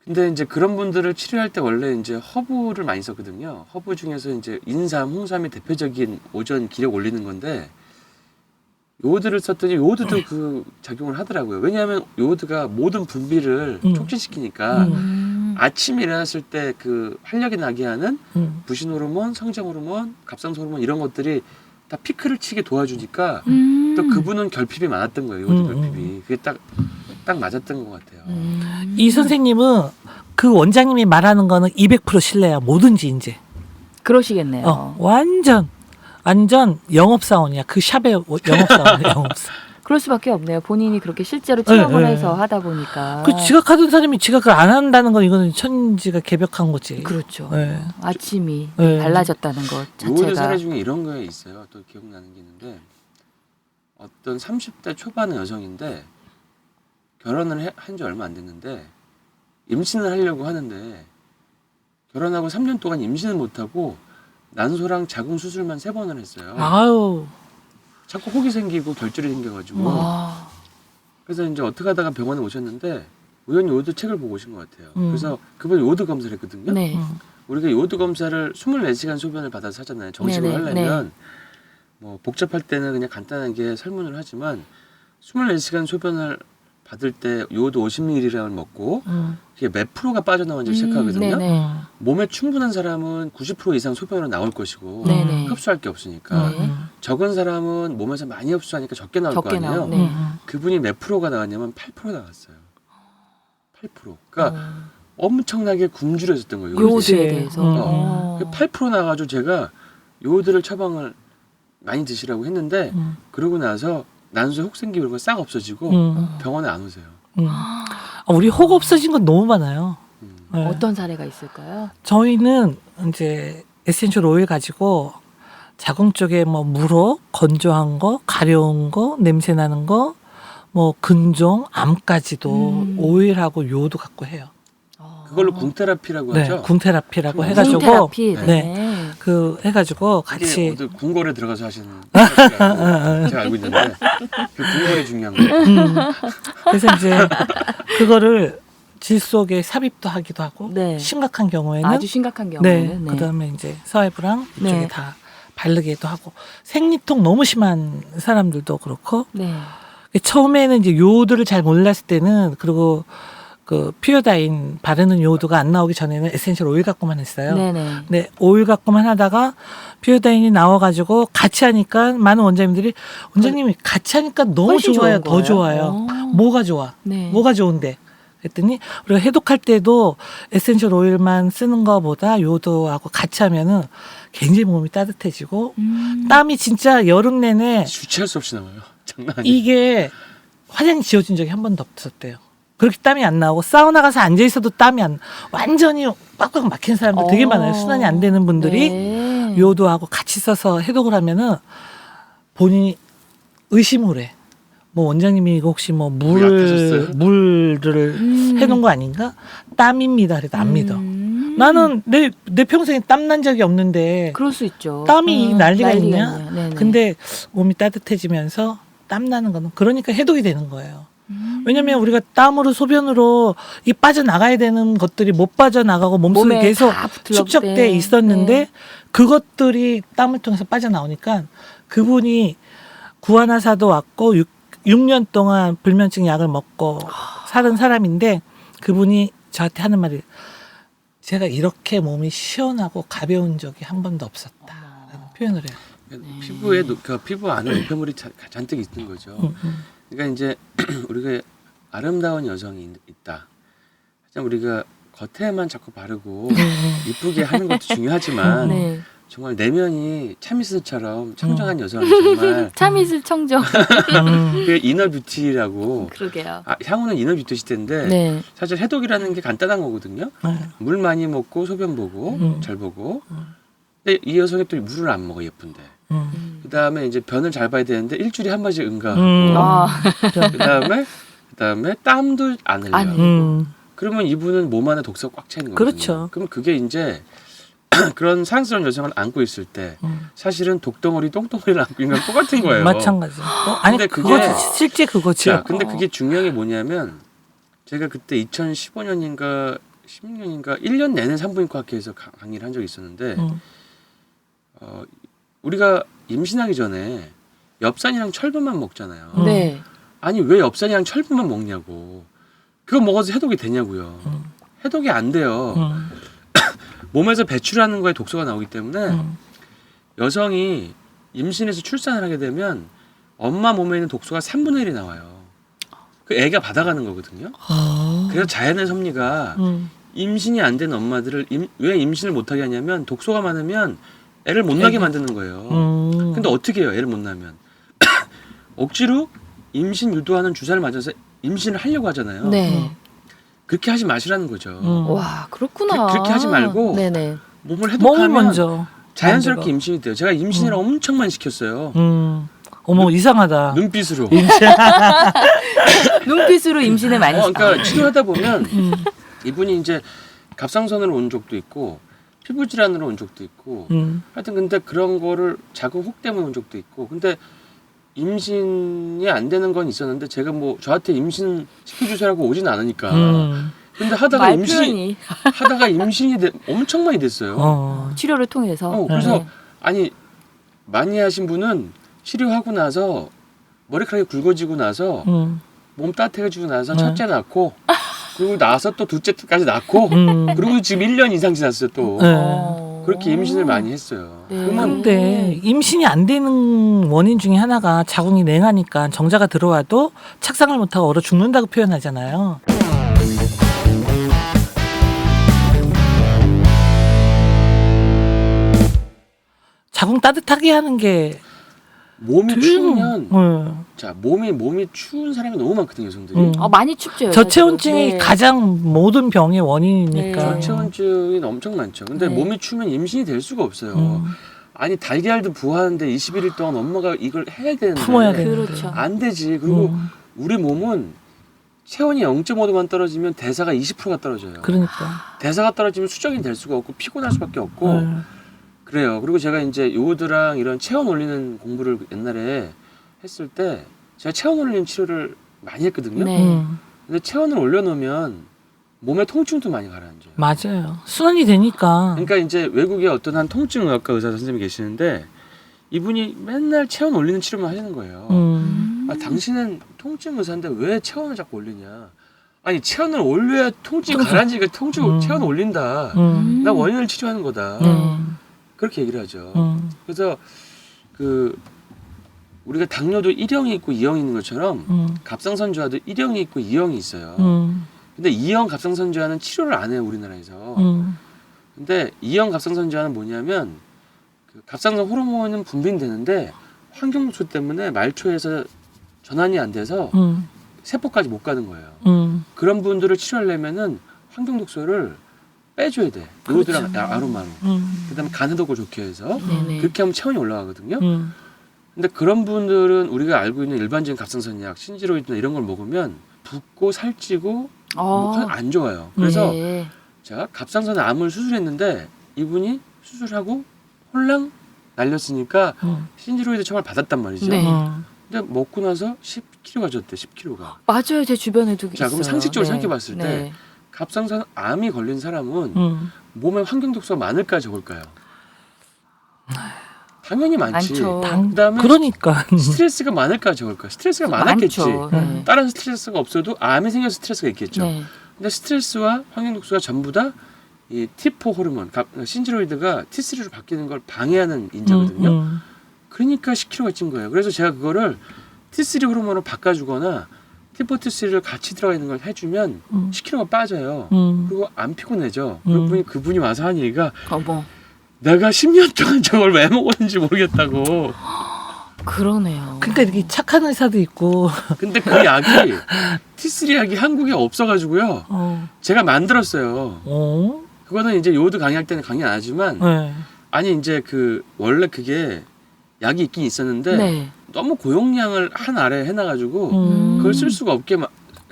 근데 이제 그런 분들을 치료할 때 원래 이제 허브를 많이 썼거든요. 허브 중에서 이제 인삼, 홍삼이 대표적인 오전 기력 올리는 건데 요오드를 썼더니 요오드도 그 작용을 하더라고요. 왜냐하면 요오드가 모든 분비를 촉진시키니까 아침에 일어났을 때 그 활력이 나게 하는 부신 호르몬, 성장 호르몬, 갑상선 호르몬 이런 것들이 다 피크를 치게 도와주니까 또 그분은 결핍이 많았던 거예요. 요오드 결핍이. 그게 딱 맞았던 것 같아요. 이 선생님은 그 원장님이 말하는 거는 200% 신뢰야. 뭐든지 이제. 그러시겠네요. 완전 영업사원이야. 그 샵의 영업사원이야. 영업사. 그럴 수밖에 없네요. 본인이 그렇게 실제로 체험을 네, 네. 해서 하다 보니까. 그 지각하던 사람이 지각을 안 한다는 건 이거는 천지가 개벽한 거지. 그렇죠. 네. 아침이 네. 달라졌다는 것 요오드 자체가. 사례 중에 이런 거에 있어요. 또 기억나는 게 있는데 어떤 30대 초반의 여성인데 결혼을 한 지 얼마 안 됐는데 임신을 하려고 하는데 결혼하고 3년 동안 임신을 못하고 난소랑 자궁 수술만 3번을 했어요. 아유. 자꾸 혹이 생기고 결절이 생겨가지고 와. 그래서 이제 어떻게 하다가 병원에 오셨는데 우연히 요오드 책을 보고 오신 것 같아요. 음. 그래서 그분이 요오드 검사를 했거든요. 네. 우리가 요오드 검사를 24시간 소변을 받아서 하잖아요. 정식으로 네네, 하려면 뭐 복잡할 때는 그냥 간단하게 설문을 하지만 24시간 소변을 받을 때 요오드 50mg을 먹고 이게 몇 프로가 빠져나오는지 체크하거든요. 네네. 몸에 충분한 사람은 90% 이상 소변으로 나올 것이고 네네. 흡수할 게 없으니까 네. 적은 사람은 몸에서 많이 흡수하니까 적게 나올 적게 거 아니에요. 나오네. 네. 그분이 몇 프로가 나왔냐면 8% 나왔어요. 8%. 그러니까 엄청나게 굶주려졌던 거예요. 요오드. 요오드에 그렇지. 대해서. 어. 8% 나가지고 제가 요오드를 처방을 많이 드시라고 했는데 그러고 나서 난소에 혹 생기고 이런 거 싹 없어지고 병원에 안 오세요. 우리 혹 없어진 건 너무 많아요. 네. 어떤 사례가 있을까요? 저희는 이제 에센셜 오일 가지고 자궁 쪽에 뭐 물어 건조한 거, 가려운 거, 냄새 나는 거, 뭐 근종, 암까지도 오일하고 요오드 갖고 해요. 그걸로 궁테라피라고 네, 하죠. 궁테라피라고 해가지고 테라피. 네. 그 해가지고 이게 같이 어디 궁궐에 들어가서 하시는 테라피라고 제가 알고 있는데 그 궁궐이 중요한 거예요. 그래서 이제 그거를 질 속에 삽입도 하기도 하고 네. 심각한 경우에는 아주 심각한 네, 경우에는 그다음에 이제 서해부랑 이쪽에 네. 다 바르기도 하고 생리통 너무 심한 사람들도 그렇고 네. 처음에는 이제 요오드를 잘 몰랐을 때는 그리고 그 피오다인 바르는 요오드가 안 나오기 전에는 에센셜 오일 갖고만 했어요. 네네. 네, 오일 갖고만 하다가 피오다인이 나와가지고 같이 하니까 많은 원장님들이 원장님이 같이 하니까 너무 훨씬 좋아요, 좋은 더 거예요? 좋아요. 뭐가 좋아? 네. 뭐가 좋은데? 그랬더니 우리가 해독할 때도 에센셜 오일만 쓰는 거보다 요오드하고 같이 하면은 굉장히 몸이 따뜻해지고 땀이 진짜 여름 내내 주체할 수 없이 나와요. 장난 아니에요. 이게 화장이 지워진 적이 한 번도 없었대요. 그렇게 땀이 안 나오고 사우나 가서 앉아 있어도 땀이 안 완전히 꽉꽉 막힌 사람들 되게 많아요. 순환이 안 되는 분들이 네. 요오드하고 같이 써서 해독을 하면은 본인이 의심을 해. 뭐 원장님이 이거 혹시 뭐 약하셨어요? 물을 해놓은 거 아닌가? 땀입니다. 그래도 안 믿어. 나는 내 평생에 땀 난 적이 없는데 그럴 수 있죠. 땀이 난리가 있냐? 있냐? 네네. 근데 몸이 따뜻해지면서 땀 나는 거는 그러니까 해독이 되는 거예요. 왜냐면 우리가 땀으로 소변으로 이 빠져나가야 되는 것들이 못 빠져나가고 몸속에 몸에 계속 다 붙들렀대. 축적돼 있었는데 네. 그것들이 땀을 통해서 빠져나오니까 그분이 구안화사도 왔고 6년 동안 불면증 약을 먹고 살은 사람인데 그분이 저한테 하는 말이 제가 이렇게 몸이 시원하고 가벼운 적이 한 번도 없었다라는 표현을 해요. 피부에 그 피부 안에 노폐물이 잔뜩 있는 거죠. 그러니까 이제 우리가 아름다운 여성이 있다. 하지만 우리가 겉에만 자꾸 바르고 이쁘게 하는 것도 중요하지만 네. 정말 내면이 참이슬처럼 청정한 여성이 정말 참이슬 청정. 그 이너 뷰티라고. 그러게요. 향후는 이너 뷰티 시대인데 네. 사실 해독이라는 게 간단한 거거든요. 물 많이 먹고 소변 보고 잘 보고. 근데 이 여성이 또 물을 안 먹어 예쁜데. 그다음에 이제 변을 잘 봐야 되는데 일주일에 한 번씩 응가하고. 아. 그다음에 땀도 안 흘려. 안 흘려. 그러면 이분은 몸 안에 독소가 꽉 차 있는 거거든요. 그렇죠. 그럼 그게 이제 그런 사랑스러운 여성을 안고 있을 때 사실은 독덩어리 똥덩어리를 안고 있는 건 똑같은 거예요. 마찬가지. 아니 근데 그게- 그거지 실제 그거지. 자, 근데 그게 중요한 게 뭐냐면 제가 그때 2015년인가 16년인가 1년 내내 산부인과 학회에서 강의를 한 적이 있었는데 우리가 임신하기 전에 엽산이랑 철분만 먹잖아요. 네. 아니 왜 엽산이랑 철분만 먹냐고. 그거 먹어서 해독이 되냐고요. 해독이 안 돼요. 몸에서 배출하는 거에 독소가 나오기 때문에 여성이 임신해서 출산을 하게 되면 엄마 몸에 있는 독소가 3분의 1이 나와요. 그 애가 받아가는 거거든요. 그래서 자연의 섭리가 임신이 안 된 엄마들을 왜 임신을 못하게 하냐면 독소가 많으면 애를 못 나게 만드는 거예요. 근데 어떻게 해요? 애를 못 나면 억지로 임신 유도하는 주사를 맞아서 임신을 하려고 하잖아요. 네. 그렇게 하지 마시라는 거죠. 와, 그렇구나. 그렇게 하지 말고 네네. 몸을 몸을 해독하면 먼저 자연스럽게 만들어. 임신이 돼요. 제가 임신을 엄청 많이 시켰어요. 어머 이상하다. 눈빛으로. 눈빛으로 임신을 많이 그러니까 치료하다 보면 이분이 이제 갑상선으로 온 적도 있고 피부 질환으로 온 적도 있고 하여튼 근데 그런 거를 자궁 혹 때문에 온 적도 있고 근데 임신이 안 되는 건 있었는데 제가 뭐 저한테 임신 시켜주세요라고 오진 않으니까 근데 하다가 말 표현이 임신이 엄청 많이 됐어요. 치료를 통해서. 그래서 네. 아니 많이 하신 분은 치료하고 나서 머리카락이 굵어지고 나서 몸 따뜻해지고 나서 첫째 낳고 그리고 나서 또 둘째까지 낳고 그리고 지금 1년 이상 지났어요 또. 그렇게 임신을 많이 했어요. 네. 그러면 근데 임신이 안 되는 원인 중에 하나가 자궁이 냉하니까 정자가 들어와도 착상을 못하고 얼어 죽는다고 표현하잖아요. 자궁 따뜻하게 하는 게 몸이 추우면 자 몸이 추운 사람이 너무 많거든요 여성들이. 많이 춥죠. 저체온증이 네. 가장 모든 병의 원인이니까. 네. 저체온증이 엄청 많죠. 근데 네. 몸이 추우면 임신이 될 수가 없어요. 아니 달걀도 부화하는데 21일 동안 엄마가 이걸 해야 되는데 품어야 되는데. 그렇죠. 안 되지. 그리고 우리 몸은 체온이 0.5도만 떨어지면 대사가 20%가 떨어져요. 그러니까. 대사가 떨어지면 수정이 될 수가 없고 피곤할 수밖에 없고 그래요. 그리고 제가 이제 요오드랑 이런 체온 올리는 공부를 옛날에 했을 때 제가 체온 올리는 치료를 많이 했거든요. 네. 근데 체온을 올려놓으면 몸의 통증도 많이 가라앉아요. 맞아요. 순환이 되니까. 그러니까 이제 외국에 어떤 한 통증의학과 의사 선생님이 계시는데 이분이 맨날 체온 올리는 치료만 하시는 거예요. 아, 당신은 통증 의사인데 왜 체온을 자꾸 올리냐? 아니 체온을 올려야 통증이 가라앉으니까 체온 올린다. 나 원인을 치료하는 거다. 그렇게 얘기를 하죠. 그래서 그 우리가 당뇨도 1형이 있고 2형이 있는 것처럼 갑상선저하도 1형이 있고 2형이 있어요. 근데 2형 갑상선저하는 치료를 안 해요 우리나라에서. 근데 2형 갑상선저하는 뭐냐면 그 갑상선 호르몬은 분비되는데 환경독소 때문에 말초에서 전환이 안 돼서 세포까지 못 가는 거예요. 그런 분들을 치료하려면은 환경독소를 빼줘야 돼. 요오드랑 아로마로. 그다음에 간해독을 좋게 해서 네네. 그렇게 하면 체온이 올라가거든요. 근데 그런 분들은 우리가 알고 있는 일반적인 갑상선약, 신지로이드나 이런 걸 먹으면 붓고 살찌고 안 좋아요. 그래서 네. 제가 갑상선 암을 수술했는데 이분이 수술하고 홀랑 날렸으니까 신지로이드 처방을 받았단 말이죠. 네. 근데 먹고 나서 10kg가 졌대. 10kg가. 맞아요. 제 주변에도 자, 있어요. 그럼 상식적으로 네. 생각해봤을 때 네. 갑상선 암이 걸린 사람은 몸에 환경독소가 많을까 적을까요? 당연히 많지. 많죠. 그다음에 그러니까. 스트레스가 많을까 적을까? 스트레스가 많았겠지. 많죠. 네. 다른 스트레스가 없어도 암이 생겨서 스트레스가 있겠죠. 네. 근데 스트레스와 환경독소가 전부 다 이 T4 호르몬, 신지로이드가 T3로 바뀌는 걸 방해하는 인자거든요. 그러니까 10kg가 찐 거예요. 그래서 제가 그거를 T3 호르몬으로 바꿔주거나 T4, T3를 같이 들어가 있는 걸 해주면 10kg가 빠져요. 그리고 안 피곤해져. 그분이 와서 한 얘기가 어머. 내가 10년 동안 저걸 왜 먹었는지 모르겠다고. 그러네요. 그러니까 이렇게 착한 의사도 있고. 근데 그 약이 T3 약이 한국에 없어가지고요. 제가 만들었어요. 그거는 이제 요오드 강의할 때는 강의 안 하지만 네. 아니 이제 그 원래 그게 약이 있긴 있었는데 네. 너무 고용량을 한 알에 해놔가지고 그걸 쓸 수가 없게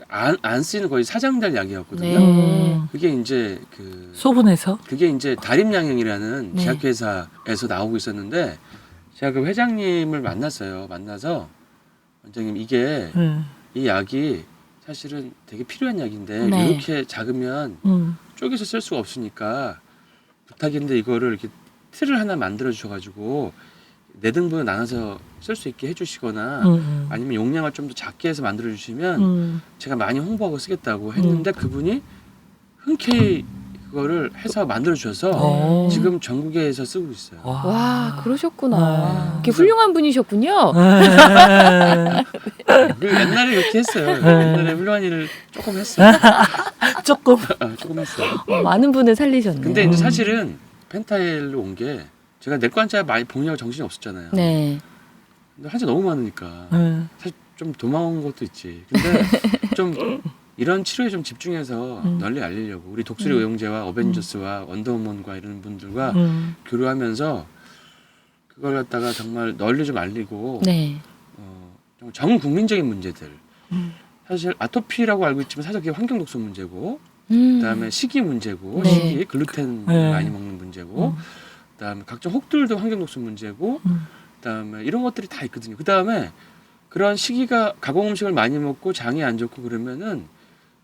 안 쓰이는 거의 사장될 약이었거든요. 네. 그게 이제 그 소분해서. 그게 이제 다림양행이라는 네. 제약회사에서 나오고 있었는데 제가 그 회장님을 만났어요. 만나서 원장님 이게 이 약이 사실은 되게 필요한 약인데 네. 이렇게 작으면 쪼개서 쓸 수가 없으니까 부탁인데 이거를 이렇게 틀을 하나 만들어 주셔가지고 4등분을 나눠서 쓸 수 있게 해주시거나 아니면 용량을 좀 더 작게 해서 만들어 주시면 제가 많이 홍보하고 쓰겠다고 했는데 그분이 흔쾌히 그거를 해서 만들어 주셔서 지금 전국에서 쓰고 있어요. 와, 그러셨구나. 네. 이렇게 훌륭한 분이셨군요. 그 옛날에 그렇게 했어요. 옛날에 훌륭한 일을 조금 했어요. 조금. 조금 했어요. 많은 분을 살리셨네요. 근데 이제 사실은 펜타일로 온 게 제가 내과 환자 많이 보느라고 정신이 없었잖아요. 네. 근데 환자 너무 많으니까 사실 좀 도망온 것도 있지. 근데 좀 이런 치료에 좀 집중해서 널리 알리려고 우리 독수리 의용제와 어벤져스와 원더우먼과 이런 분들과 교류하면서 그걸 갖다가 정말 널리 좀 알리고 네. 좀 전 국민적인 문제들 사실 아토피라고 알고 있지만 사실 그게 환경독소 문제고 그다음에 식이 문제고 네. 식이 글루텐 많이 먹는 문제고 그다음에 각종 혹들도 환경독소 문제고 그다음에 이런 것들이 다 있거든요. 그다음에 그런 식이가 가공 음식을 많이 먹고 장이 안 좋고 그러면은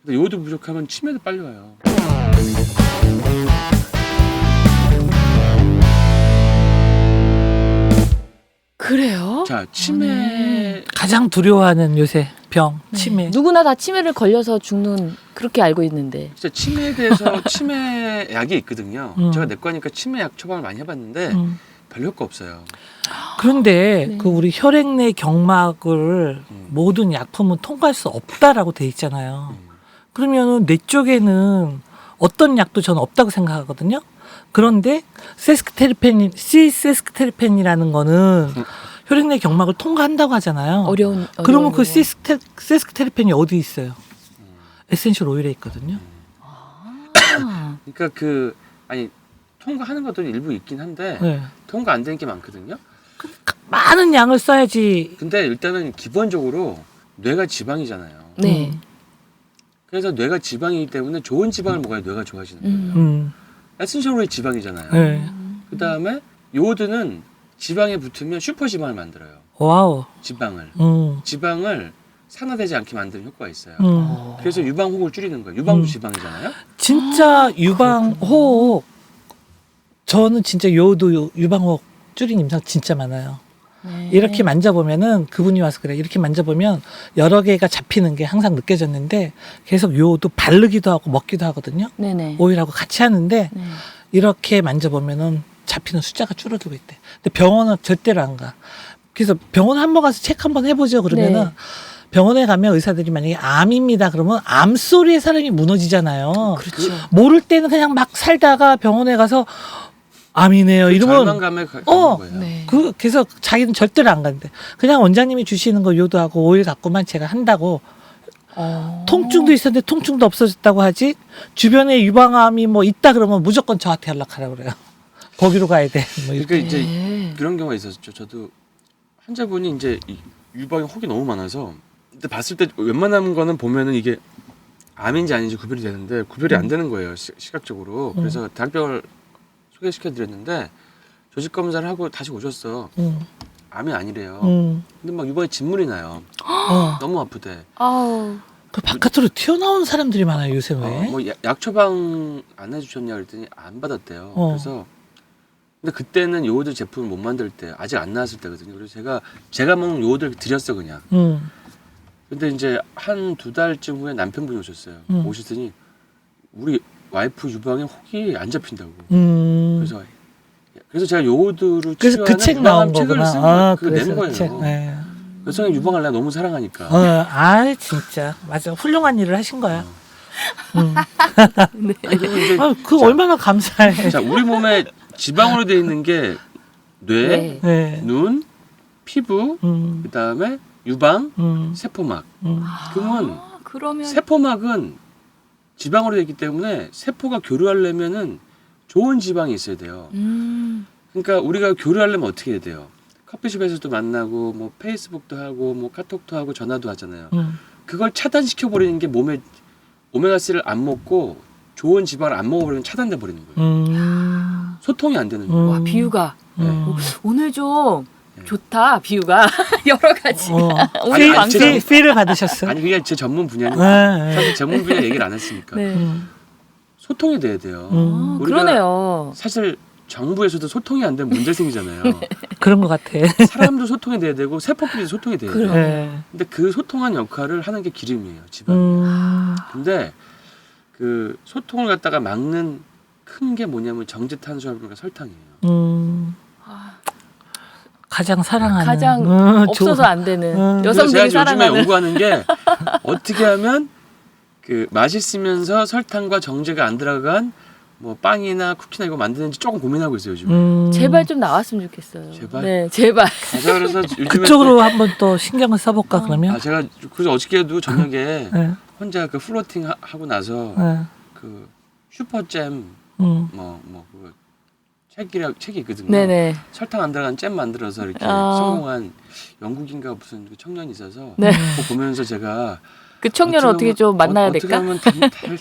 요오드 부족하면 치매도 빨리 와요. 그래요? 자, 치매 가장 두려워하는 요새 병, 치매. 누구나 다 치매를 걸려서 죽는 그렇게 알고 있는데. 진짜 치매에 대해서 치매 약이 있거든요. 제가 내과니까 치매 약 처방을 많이 해봤는데 별 효과 없어요. 그런데 네. 그 우리 혈액 내 경막을 모든 약품은 통과할 수 없다라고 돼 있잖아요. 그러면은 뇌 쪽에는 어떤 약도 저는 없다고 생각하거든요. 그런데 시세스크테르펜이라는 거는 혈액 내 경막을 통과한다고 하잖아요. 어려운 그러면 그 거. 시세스크테르펜이 어디 있어요? 에센셜 오일에 있거든요. 아, 그러니까 아니 통과하는 것도 일부 있긴 한데 네. 통과 안 되는 게 많거든요. 많은 양을 써야지. 근데 일단은 기본적으로 뇌가 지방이잖아요. 네. 그래서 뇌가 지방이기 때문에 좋은 지방을 먹어야 뇌가 좋아지는 거예요. 음. 에센셜 오일 지방이잖아요. 네. 그 다음에 요오드는 지방에 붙으면 슈퍼 지방을 만들어요. 와우. 지방을. 음. 지방을 산화되지 않게 만드는 효과가 있어요. 음. 그래서 유방호흡을 줄이는 거예요. 유방도 지방이잖아요. 진짜 유방호흡. 저는 진짜 요도 유방호흡 줄인 임상 진짜 많아요. 네. 이렇게 만져보면은 그분이 와서 그래. 이렇게 만져보면 여러 개가 잡히는 게 항상 느껴졌는데 계속 요도 바르기도 하고 먹기도 하거든요. 네네. 오일하고 같이 하는데 네. 이렇게 만져보면은 잡히는 숫자가 줄어들고 있대. 근데 병원은 절대로 안 가. 그래서 병원 한번 가서 체크 한번 해보죠. 그러면은 네. 병원에 가면 의사들이 만약에 암입니다. 그러면 암 소리에 사람이 무너지잖아요. 그렇죠. 모를 때는 그냥 막 살다가 병원에 가서 암이네요. 이러면 절망감에 가는 어. 거예요. 네. 그래서 자기는 절대로 안 간대. 그냥 원장님이 주시는 거 요도하고 오일 갖고만 제가 한다고. 통증도 있었는데 통증도 없어졌다고 하지. 주변에 유방암이 뭐 있다 그러면 무조건 저한테 연락하라 그래요. 거기로 가야 돼. 뭐 그러니까 이렇게. 이제 네. 그런 경우가 있었죠. 저도 환자분이 이제 유방에 혹이 너무 많아서 근데 봤을 때 웬만한 거는 보면은 이게 암인지 아닌지 구별이 되는데 구별이 안 되는 거예요. 시각적으로. 그래서 대학병을 소개시켜 드렸는데 조직 검사를 하고 다시 오셨어. 암이 아니래요. 근데 막 유방에 진물이 나요. 너무 아프대. 아우. 그 바깥으로 튀어나오는 사람들이 많아요 요새 왜? 뭐 약 처방 안 해주셨냐 그랬더니 안 받았대요. 그래서 근데 그때는 요오드 제품을 못 만들 때 아직 안 나왔을 때거든요. 그래서 제가 먹는 요오드를 드렸어 그냥. 근데 이제 한 2달쯤 후에 남편분이 오셨어요. 오시더니 우리 와이프 유방에 혹이 안 잡힌다고. 그래서 제가 요오드로 그래서 그 치료하는 책 나온 책을 거구나. 쓴 그래서 낸 그 거예요. 책. 네. 여성의 유방을 내가 너무 사랑하니까. 아 진짜 맞아 훌륭한 일을 하신 거야. 그리고 이제 그 얼마나 감사해. 자 우리 몸에 지방으로 되어 있는 게 뇌, 네. 네. 눈, 피부, 그 다음에 유방, 세포막. 그러면 아, 그러면 세포막은 지방으로 되어 있기 때문에 세포가 교류하려면은 좋은 지방이 있어야 돼요. 그러니까 우리가 교류하려면 어떻게 해야 돼요? 커피숍에서도 만나고 뭐 페이스북도 하고 뭐 카톡도 하고 전화도 하잖아요. 그걸 차단시켜 버리는 게 몸에 오메가3를 안 먹고 좋은 지방을 안 먹어버리면 차단돼 버리는 거예요. 소통이 안 되는 거예요. 와 비유가 네. 오늘 좀 네. 좋다 비유가 여러 가지. 오늘 방송. 필을 받으셨어. 아니 그게 제 전문 분야니까 네. 사실 전문 분야 얘기를 안 했으니까 네. 소통이 돼야 돼요. 아, 우리가 그러네요. 사실 정부에서도 소통이 안 되면 문제 생기잖아요. 그런 것 같아. 사람도 소통이 돼야 되고 세포끼리도 소통이 돼야 돼요. 네. 근데 그 소통한 역할을 하는 게 기름이에요, 지방이에요. 근데 그 소통을 갖다가 막는 큰 게 뭐냐면 정제탄수화물과 설탕이에요. 가장 사랑하는. 가장 없어서 안 되는 그래서 제가 여성들이 요즘에 사랑하는. 연구하는 게 어떻게 하면 그 맛있으면서 설탕과 정제가 안 들어간 뭐 빵이나 쿠키나 이거 만드는지 조금 고민하고 있어요 요즘. 제발 좀 나왔으면 좋겠어요. 제발? 네, 제발. 제가 그래서 요즘에 그쪽으로 한번 또 신경을 써볼까 그러면? 제가 그래서 어저께도 저녁에 네. 혼자 그 플로팅 하고 나서 네. 그 슈퍼잼 그 책이 있거든요. 네네. 설탕 안 들어간 잼 만들어서 이렇게 아. 성공한 영국인가 무슨 그 청년이 있어서 네. 그거 보면서 제가 그 청년을 어떻게 좀 만나야 어떻게 될까? 하면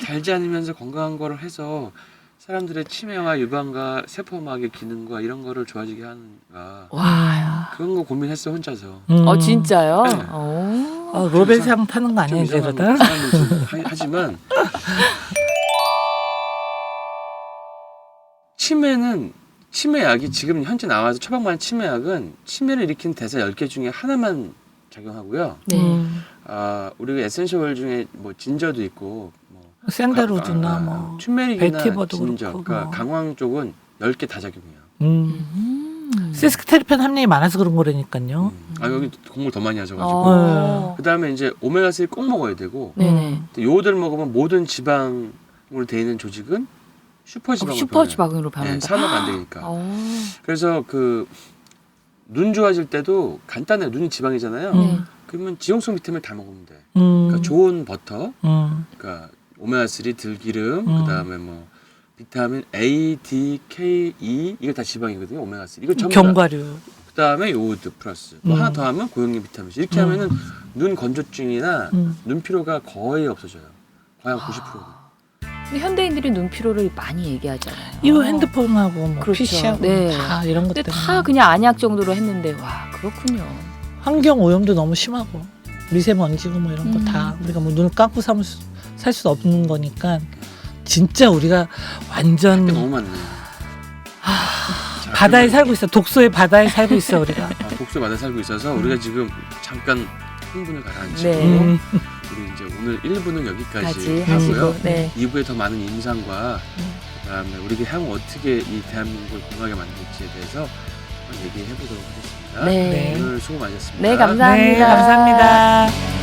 달지 않으면서 건강한 거를 해서 사람들의 치매와 유방과 세포막의 기능과 이런 거를 좋아지게 하는가 와. 그런 거 고민했어 혼자서. 진짜요? 네. 오. 로벨상 타는 거 좀 아니야 이상한 이러다? 사람들 좀 하지만 치매는 치매약이 지금 현재 나와서 처방받는 치매약은 치매를 일으키는 대사 10개 중에 하나만 작용하고요. 네. 우리가 에센셜 중에 뭐 진저도 있고 뭐 샌드로드나 뭐 튜메릭이나 베티버도 진저, 그렇고 그러니까 뭐. 강황 쪽은 10개 다 작용해요. 시스크테르펜 함량이 많아서 그런 거라니까요. 여기 공부를 더 많이 하셔가지고. 어. 그다음에 이제 오메가3 꼭 먹어야 되고 네네. 요오드를 먹으면 모든 지방으로 되어 있는 조직은 슈퍼지방으로 슈퍼지방으로 변한다. 산화가 안 되니까. 어. 그래서 그 눈 좋아질 때도 간단해요. 눈이 지방이잖아요. 네. 그러면 지용성 비타민 다 먹으면 돼. 음. 그러니까 좋은 버터, 음. 그러니까 오메가3 들기름, 그다음에 뭐 비타민 A, D, K, E 이거 다 지방이거든요. 오메가3 이거 전부 다. 견과류. 그다음에 요오드 플러스 뭐 하나 더 하면 고형량 비타민 C 이렇게 하면은 눈 건조증이나 눈 피로가 거의 없어져요. 거의 한 90%. 근데 현대인들이 눈 피로를 많이 얘기하잖아요. 이거 핸드폰하고 뭐 그렇죠. PC하고 네. 다 이런 근데 것들. 다 그냥 안약 정도로 했는데 와 그렇군요. 환경 오염도 너무 심하고 미세먼지고 뭐 이런 거 다 우리가 뭐 눈을 감고 살 수 없는 거니까 진짜 우리가 완전 너무 많네. 자, 바다에 그러면- 살고 있어. 독소의 바다에 살고 있어 우리가. 독소 바다에 살고 있어서 우리가 지금 잠깐 흥분을 가라앉히고 네. 우리 이제 오늘 1부는 여기까지 까지 하고요. 하시고 네. 2부에 더 많은 임상과 그다음에 우리가 향후 어떻게 이 대한민국을 건강하게 만들지에 대해서 한번 얘기해 보도록 하겠습니다. 네. 네. 오늘 수고 많으셨습니다. 네, 감사합니다. 네, 감사합니다.